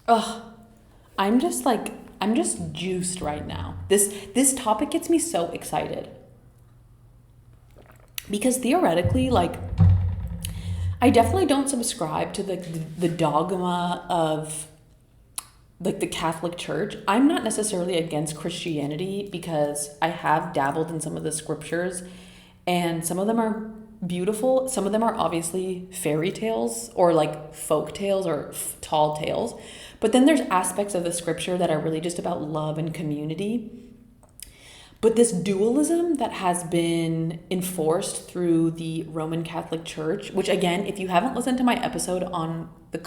Ugh, I'm just juiced right now. This topic gets me so excited. Because theoretically, I definitely don't subscribe to the dogma of the Catholic Church. I'm not necessarily against Christianity because I have dabbled in some of the scriptures, and some of them are beautiful. Some of them are obviously fairy tales or folk tales or tall tales. But then there's aspects of the scripture that are really just about love and community. But this dualism that has been enforced through the Roman Catholic Church, which again, if you haven't listened to my episode on the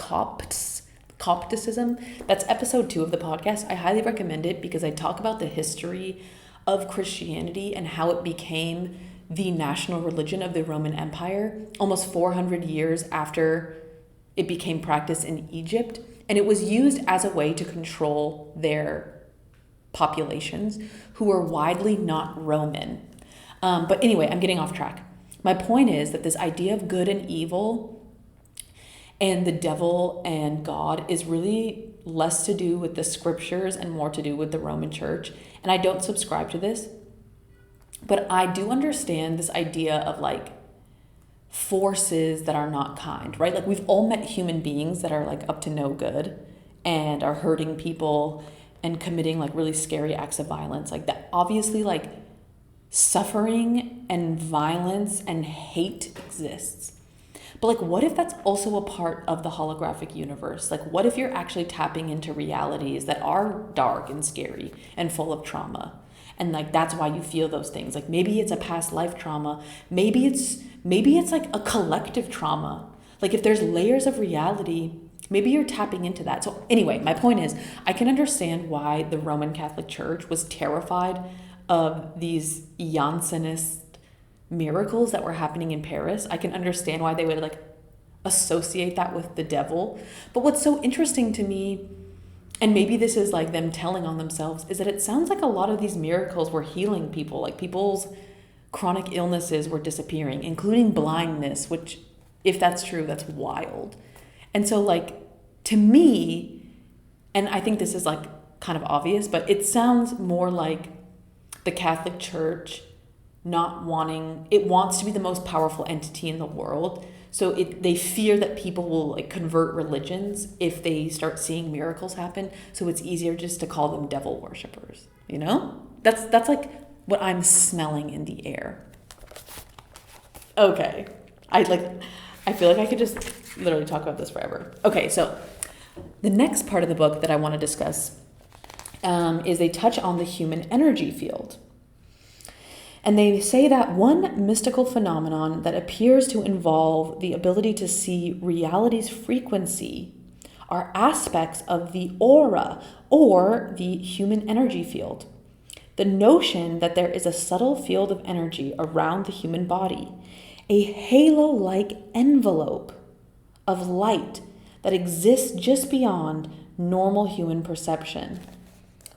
Copticism, that's episode 2 of the podcast. I highly recommend it because I talk about the history of Christianity and how it became the national religion of the Roman Empire almost 400 years after it became practiced in Egypt. And it was used as a way to control their populations who were widely not Roman. But anyway, I'm getting off track. My point is that this idea of good and evil and the devil and God is really less to do with the scriptures and more to do with the Roman Church. And I don't subscribe to this, but I do understand this idea of forces that are not kind, right? We've all met human beings that are up to no good and are hurting people and committing really scary acts of violence. That obviously suffering and violence and hate exists. But what if that's also a part of the holographic universe? What if you're actually tapping into realities that are dark and scary and full of trauma? And that's why you feel those things. Maybe it's a past life trauma. Maybe it's a collective trauma. If there's layers of reality, maybe you're tapping into that. So anyway, my point is, I can understand why the Roman Catholic Church was terrified of these Jansenist miracles that were happening in Paris. I can understand why they would associate that with the devil. But what's so interesting to me, and maybe this is them telling on themselves, is that it sounds like a lot of these miracles were healing people. People's chronic illnesses were disappearing, including blindness, which, if that's true, that's wild. And so to me, and I think this is kind of obvious, but it sounds more like the Catholic Church it wants to be the most powerful entity in the world. So they fear that people will convert religions if they start seeing miracles happen. So it's easier just to call them devil worshippers, That's what I'm smelling in the air. Okay. I feel like I could just literally talk about this forever. Okay, so the next part of the book that I want to discuss is they touch on the human energy field. And they say that one mystical phenomenon that appears to involve the ability to see reality's frequency are aspects of the aura or the human energy field. The notion that there is a subtle field of energy around the human body, a halo-like envelope of light that exists just beyond normal human perception.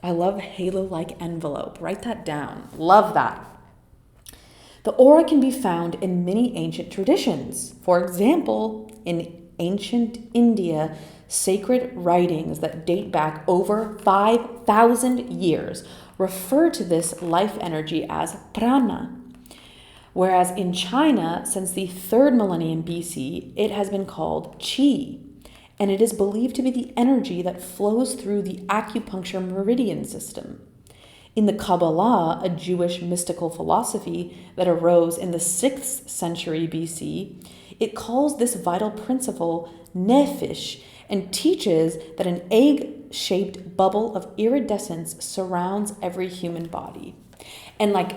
I love halo-like envelope. Write that down. Love that. The aura can be found in many ancient traditions. For example, in ancient India, sacred writings that date back over 5,000 years refer to this life energy as prana. Whereas in China, since the 3rd millennium BC, it has been called qi, and it is believed to be the energy that flows through the acupuncture meridian system. In the Kabbalah, a Jewish mystical philosophy that arose in the 6th century BC, it calls this vital principle nephesh and teaches that an egg-shaped bubble of iridescence surrounds every human body. And like,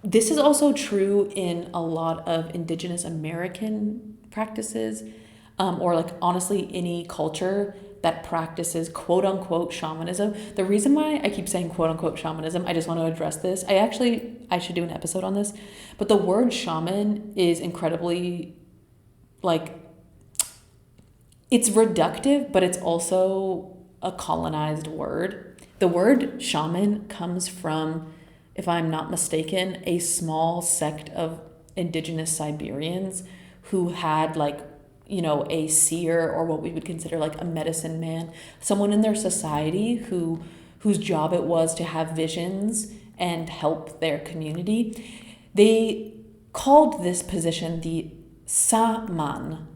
this is also true in a lot of indigenous American practices, or like honestly any culture that practices quote unquote shamanism. The reason why I keep saying quote unquote shamanism, I just want to address this. I should do an episode on this, but the word shaman is incredibly like, it's reductive, but it's also a colonized word. The word shaman comes from, if I'm not mistaken, a small sect of indigenous Siberians who had like, you know, a seer, or what we would consider like a medicine man, someone in their society whose job it was to have visions and help their community. They called this position the Saman.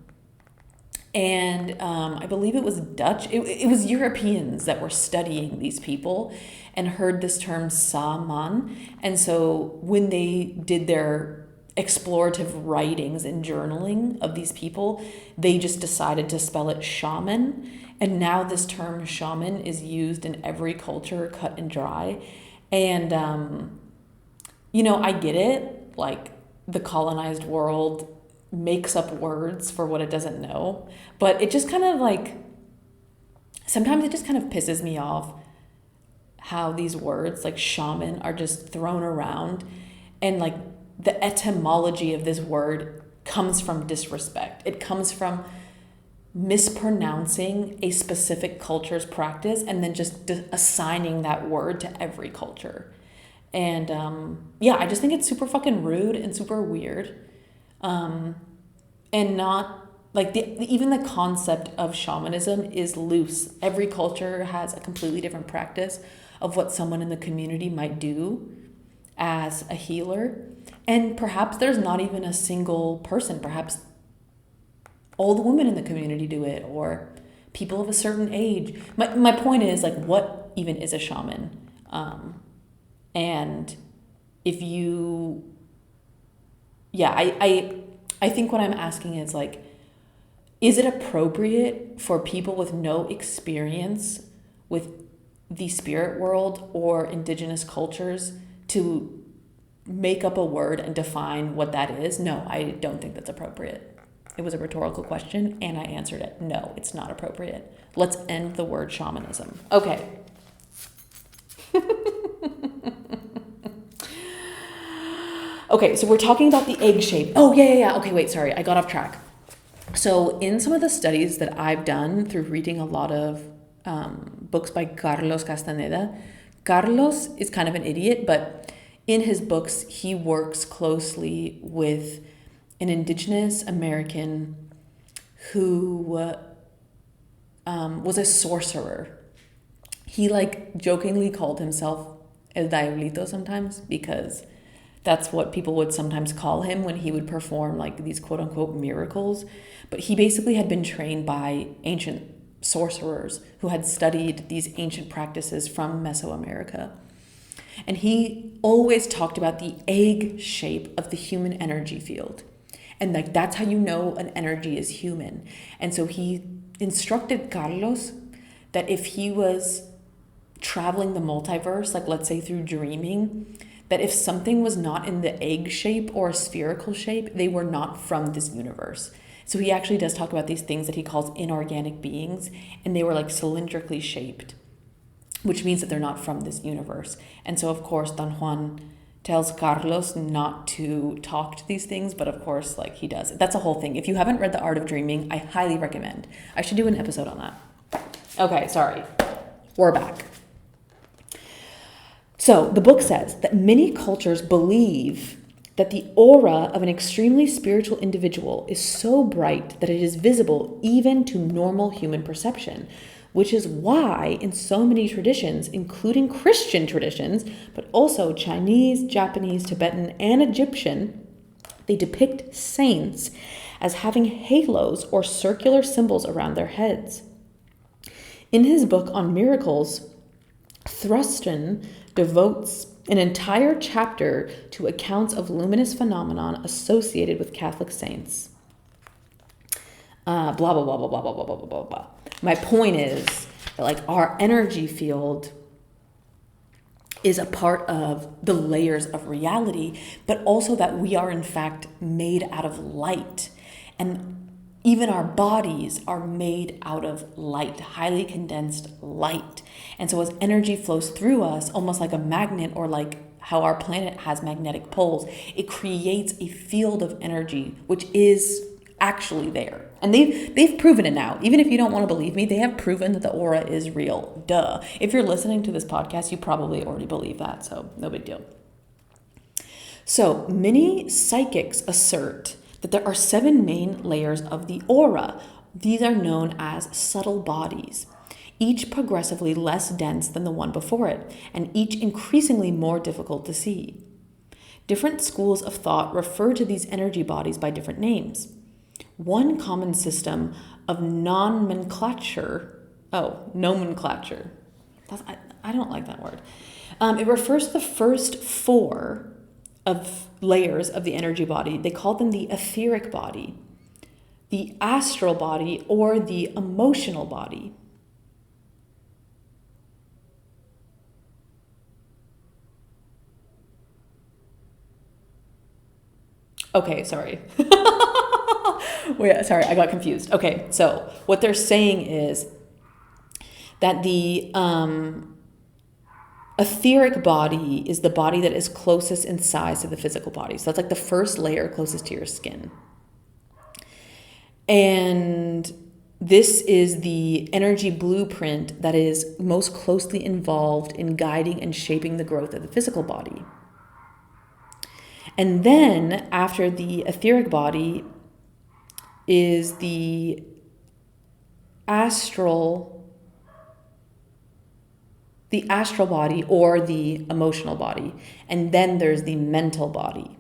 And I believe it was Dutch. It was Europeans that were studying these people and heard this term Saman. And so when they did their explorative writings and journaling of these people, they just decided to spell it shaman. And now this term shaman is used in every culture, cut and dry. And, you know, I get it. Like, the colonized world makes up words for what it doesn't know. But it just kind of like, sometimes it just kind of pisses me off how these words like shaman are just thrown around, and like the etymology of this word comes from disrespect. It comes from mispronouncing a specific culture's practice and then just assigning that word to every culture. And yeah, I just think it's super fucking rude and super weird. And not like even the concept of shamanism is loose. Every culture has a completely different practice of what someone in the community might do as a healer. And perhaps there's not even a single person. Perhaps all the women in the community do it, or people of a certain age. My point is, like, what even is a shaman? And if you, yeah, I think what I'm asking is, like, is it appropriate for people with no experience with the spirit world or indigenous cultures to make up a word and define what that is? No, I don't think that's appropriate. It was a rhetorical question, and I answered it. No, it's not appropriate. Let's end the word shamanism. Okay. Okay, so we're talking about the egg shape. Oh, yeah. Okay, wait, sorry. I got off track. So in some of the studies that I've done through reading a lot of books by Carlos Castaneda, Carlos is kind of an idiot, but in his books, he works closely with an indigenous American who was a sorcerer. He like jokingly called himself El Diablito sometimes, because that's what people would sometimes call him when he would perform like these quote unquote miracles. But he basically had been trained by ancient sorcerers who had studied these ancient practices from Mesoamerica. And he always talked about the egg shape of the human energy field. And like, that's how you know an energy is human. And so he instructed Carlos that if he was traveling the multiverse, like let's say through dreaming, that if something was not in the egg shape or a spherical shape, they were not from this universe. So he actually does talk about these things that he calls inorganic beings, and they were like cylindrically shaped, which means that they're not from this universe. And so of course Don Juan tells Carlos not to talk to these things, but of course like he does. That's a whole thing. If you haven't read The Art of Dreaming, I highly recommend. I should do an episode on that. Okay, sorry. We're back. So the book says that many cultures believe that the aura of an extremely spiritual individual is so bright that it is visible even to normal human perception, which is why in so many traditions, including Christian traditions, but also Chinese, Japanese, Tibetan, and Egyptian, they depict saints as having halos or circular symbols around their heads. In his book on miracles, Thruston devotes an entire chapter to accounts of luminous phenomenon associated with Catholic saints. Blah, blah, blah, blah, blah, blah, blah, blah, blah, blah. My point is that like our energy field is a part of the layers of reality, but also that we are in fact made out of light. And even our bodies are made out of light, highly condensed light. And so as energy flows through us, almost like a magnet, or like how our planet has magnetic poles, it creates a field of energy, which is actually there. And they've proven it now. Even if you don't want to believe me, they have proven that the aura is real. Duh. If you're listening to this podcast, you probably already believe that, so no big deal. So many psychics assert that there are 7 main layers of the aura. These are known as subtle bodies, each progressively less dense than the one before it, and each increasingly more difficult to see. Different schools of thought refer to these energy bodies by different names. One common system of nomenclature. I don't like that word. It refers to the first 4 of layers of the energy body. They call them the etheric body, the astral body, or the emotional body. Okay, sorry. Wait, sorry, I got confused. Okay, so what they're saying is that the etheric body is the body that is closest in size to the physical body. So that's like the first layer closest to your skin. And this is the energy blueprint that is most closely involved in guiding and shaping the growth of the physical body. And then after the etheric body is the astral body, or the emotional body. And then there's the mental body.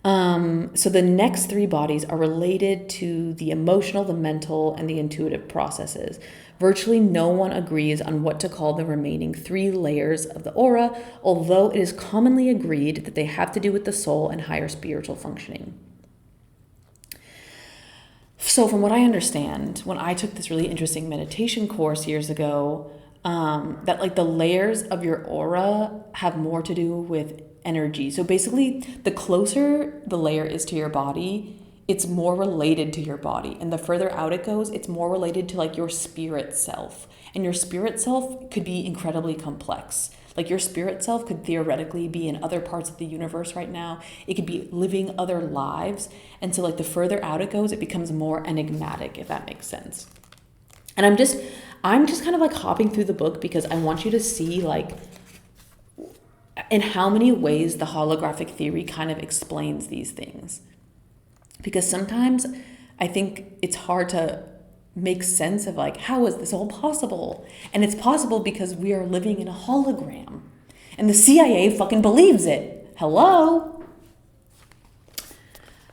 So the next 3 bodies are related to the emotional, the mental, and the intuitive processes. Virtually no one agrees on what to call the remaining 3 layers of the aura, although it is commonly agreed that they have to do with the soul and higher spiritual functioning. So from what I understand, when I took this really interesting meditation course years ago, that like the layers of your aura have more to do with energy. So basically, the closer the layer is to your body, it's more related to your body. And the further out it goes, it's more related to like your spirit self. And your spirit self could be incredibly complex. Like your spirit self could theoretically be in other parts of the universe right now. It could be living other lives. And so like the further out it goes, it becomes more enigmatic, if that makes sense. And I'm just kind of like hopping through the book because I want you to see like in how many ways the holographic theory kind of explains these things. Because sometimes I think it's hard to make sense of like, how is this all possible? And it's possible because we are living in a hologram. And the CIA fucking believes it. Hello?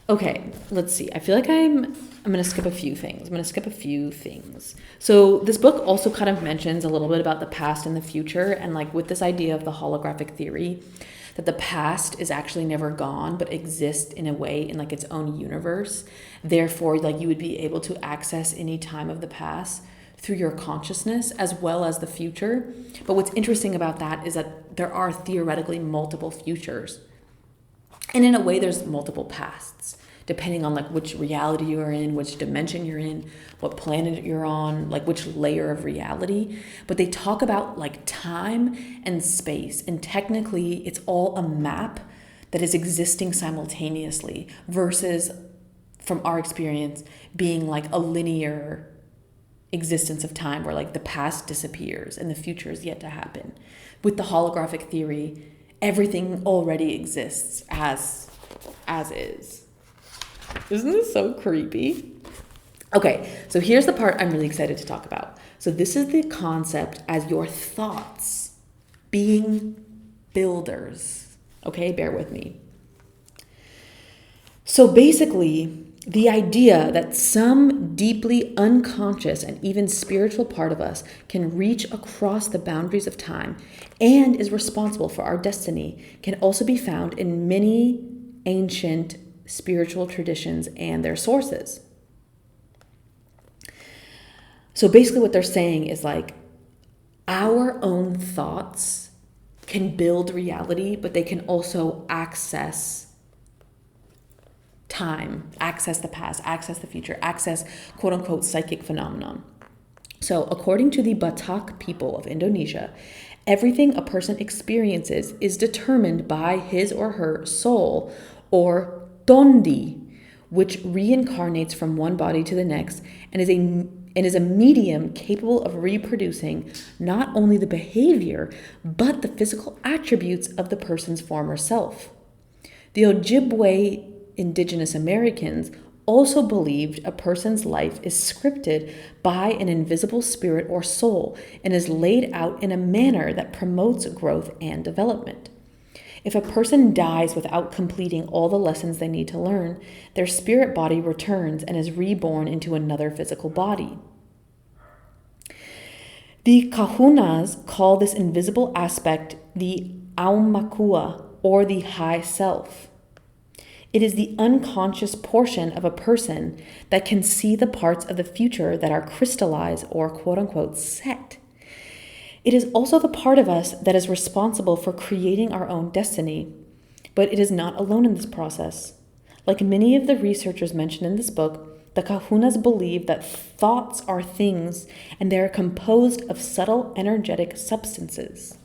Okay, let's see. I feel like I'm going to skip a few things. So this book also kind of mentions a little bit about the past and the future, and like with this idea of the holographic theory, that the past is actually never gone, but exists in a way in like its own universe. Therefore, like you would be able to access any time of the past through your consciousness as well as the future. But what's interesting about that is that there are theoretically multiple futures. And in a way, there's multiple pasts, depending on like which reality you're in, which dimension you're in, what planet you're on, like which layer of reality. But they talk about like time and space. And technically, it's all a map that is existing simultaneously versus, from our experience, being like a linear existence of time where like the past disappears and the future is yet to happen. With the holographic theory, everything already exists as is. Isn't this so creepy? Okay, so here's the part I'm really excited to talk about. So this is the concept as your thoughts being builders. Okay, bear with me. So basically, the idea that some deeply unconscious and even spiritual part of us can reach across the boundaries of time and is responsible for our destiny can also be found in many ancient spiritual traditions and their sources. So basically what they're saying is like our own thoughts can build reality, but they can also access time, access the past, access the future, access quote unquote psychic phenomenon. So according to the Batak people of Indonesia, everything a person experiences is determined by his or her soul, or tondi, which reincarnates from one body to the next and is a medium capable of reproducing not only the behavior, but the physical attributes of the person's former self. The Ojibwe Indigenous Americans also believed a person's life is scripted by an invisible spirit or soul and is laid out in a manner that promotes growth and development. If a person dies without completing all the lessons they need to learn, their spirit body returns and is reborn into another physical body. The kahunas call this invisible aspect the aumakua, or the high self. It is the unconscious portion of a person that can see the parts of the future that are crystallized or quote unquote set. It is also the part of us that is responsible for creating our own destiny, but it is not alone in this process. Like many of the researchers mentioned in this book, the kahunas believe that thoughts are things and they are composed of subtle energetic substances.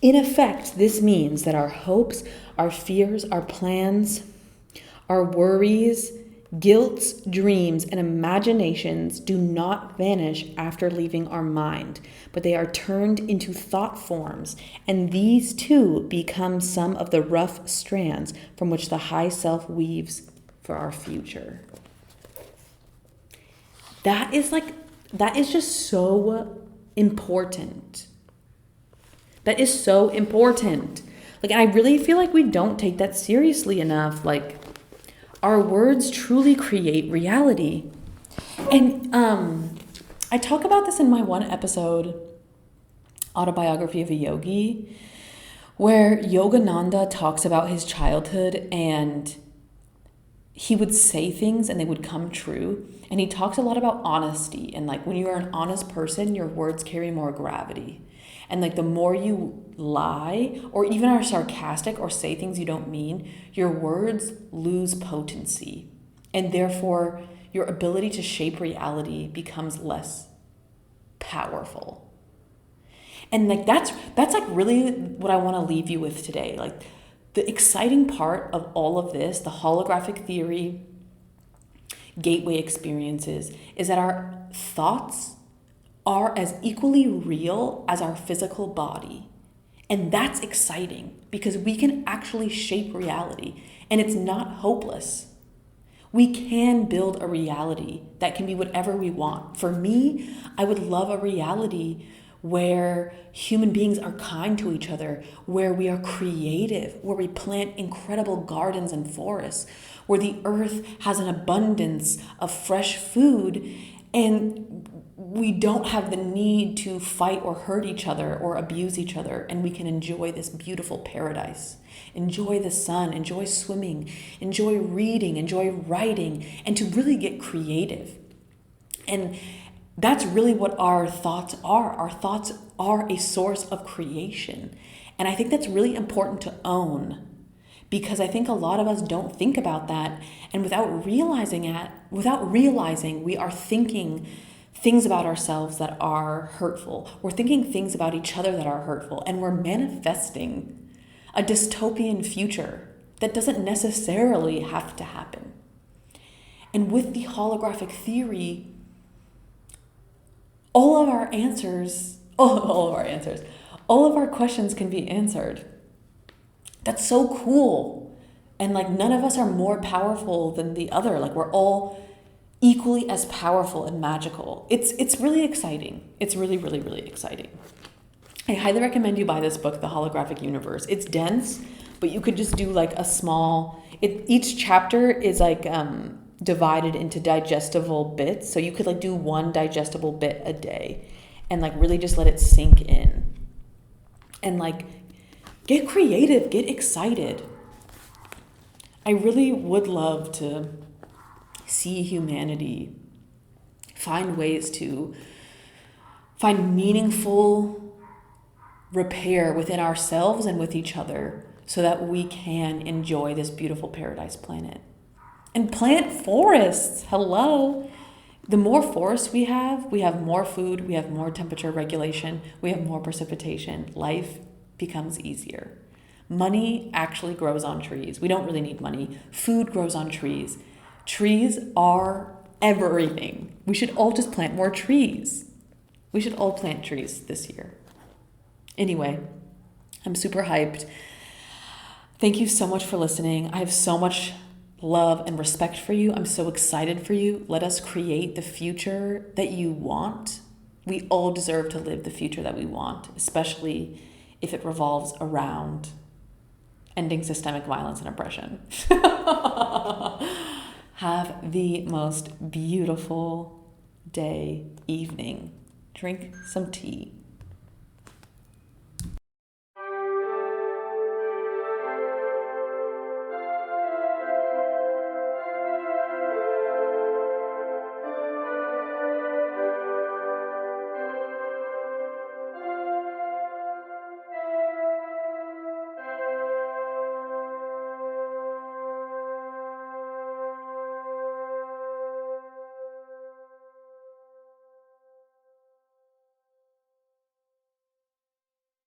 In effect, this means that our hopes, our fears, our plans, our worries, guilts, dreams, and imaginations do not vanish after leaving our mind, but they are turned into thought forms, and these too become some of the rough strands from which the high self weaves for our future. That is just so important. That is so important. Like, I really feel like we don't take that seriously enough. Like, our words truly create reality. And I talk about this in my one episode, Autobiography of a Yogi, where Yogananda talks about his childhood and he would say things and they would come true. And he talks a lot about honesty. And like, when you are an honest person, your words carry more gravity. And like, the more you lie or even are sarcastic or say things you don't mean, your words lose potency. And therefore, your ability to shape reality becomes less powerful. And like, that's like really what I want to leave you with today. Like, the exciting part of all of this, the holographic theory, gateway experiences, is that our thoughts are as equally real as our physical body. And that's exciting because we can actually shape reality and it's not hopeless. We can build a reality that can be whatever we want. For me, I would love a reality where human beings are kind to each other, where we are creative, where we plant incredible gardens and forests, where the earth has an abundance of fresh food, and we don't have the need to fight or hurt each other or abuse each other, and we can enjoy this beautiful paradise. Enjoy the sun, enjoy swimming, enjoy reading, enjoy writing, and to really get creative. And that's really what our thoughts are. Our thoughts are a source of creation. And I think that's really important to own, because I think a lot of us don't think about that. And without realizing, we are thinking things about ourselves that are hurtful. We're thinking things about each other that are hurtful. And we're manifesting a dystopian future that doesn't necessarily have to happen. And with the holographic theory, all of our questions can be answered. That's so cool. And like, none of us are more powerful than the other. Like, we're all equally as powerful and magical. It's really exciting. It's really, really, really exciting. I highly recommend you buy this book, The Holographic Universe. It's dense, but you could just do like a small, each chapter is like divided into digestible bits. So you could like do one digestible bit a day and like really just let it sink in. And like get creative, get excited. I really would love to see humanity find ways to find meaningful repair within ourselves and with each other so that we can enjoy this beautiful paradise planet. And plant forests. Hello. The more forests we have more food, we have more temperature regulation, we have more precipitation. Life becomes easier. Money actually grows on trees. We don't really need money. Food grows on trees. Trees are everything. We should all just plant more trees. We should all plant trees this year. Anyway, I'm super hyped. Thank you so much for listening. I have so much love and respect for you. I'm so excited for you. Let us create the future that you want. We all deserve to live the future that we want, especially if it revolves around ending systemic violence and oppression. Have the most beautiful day, evening. Drink some tea.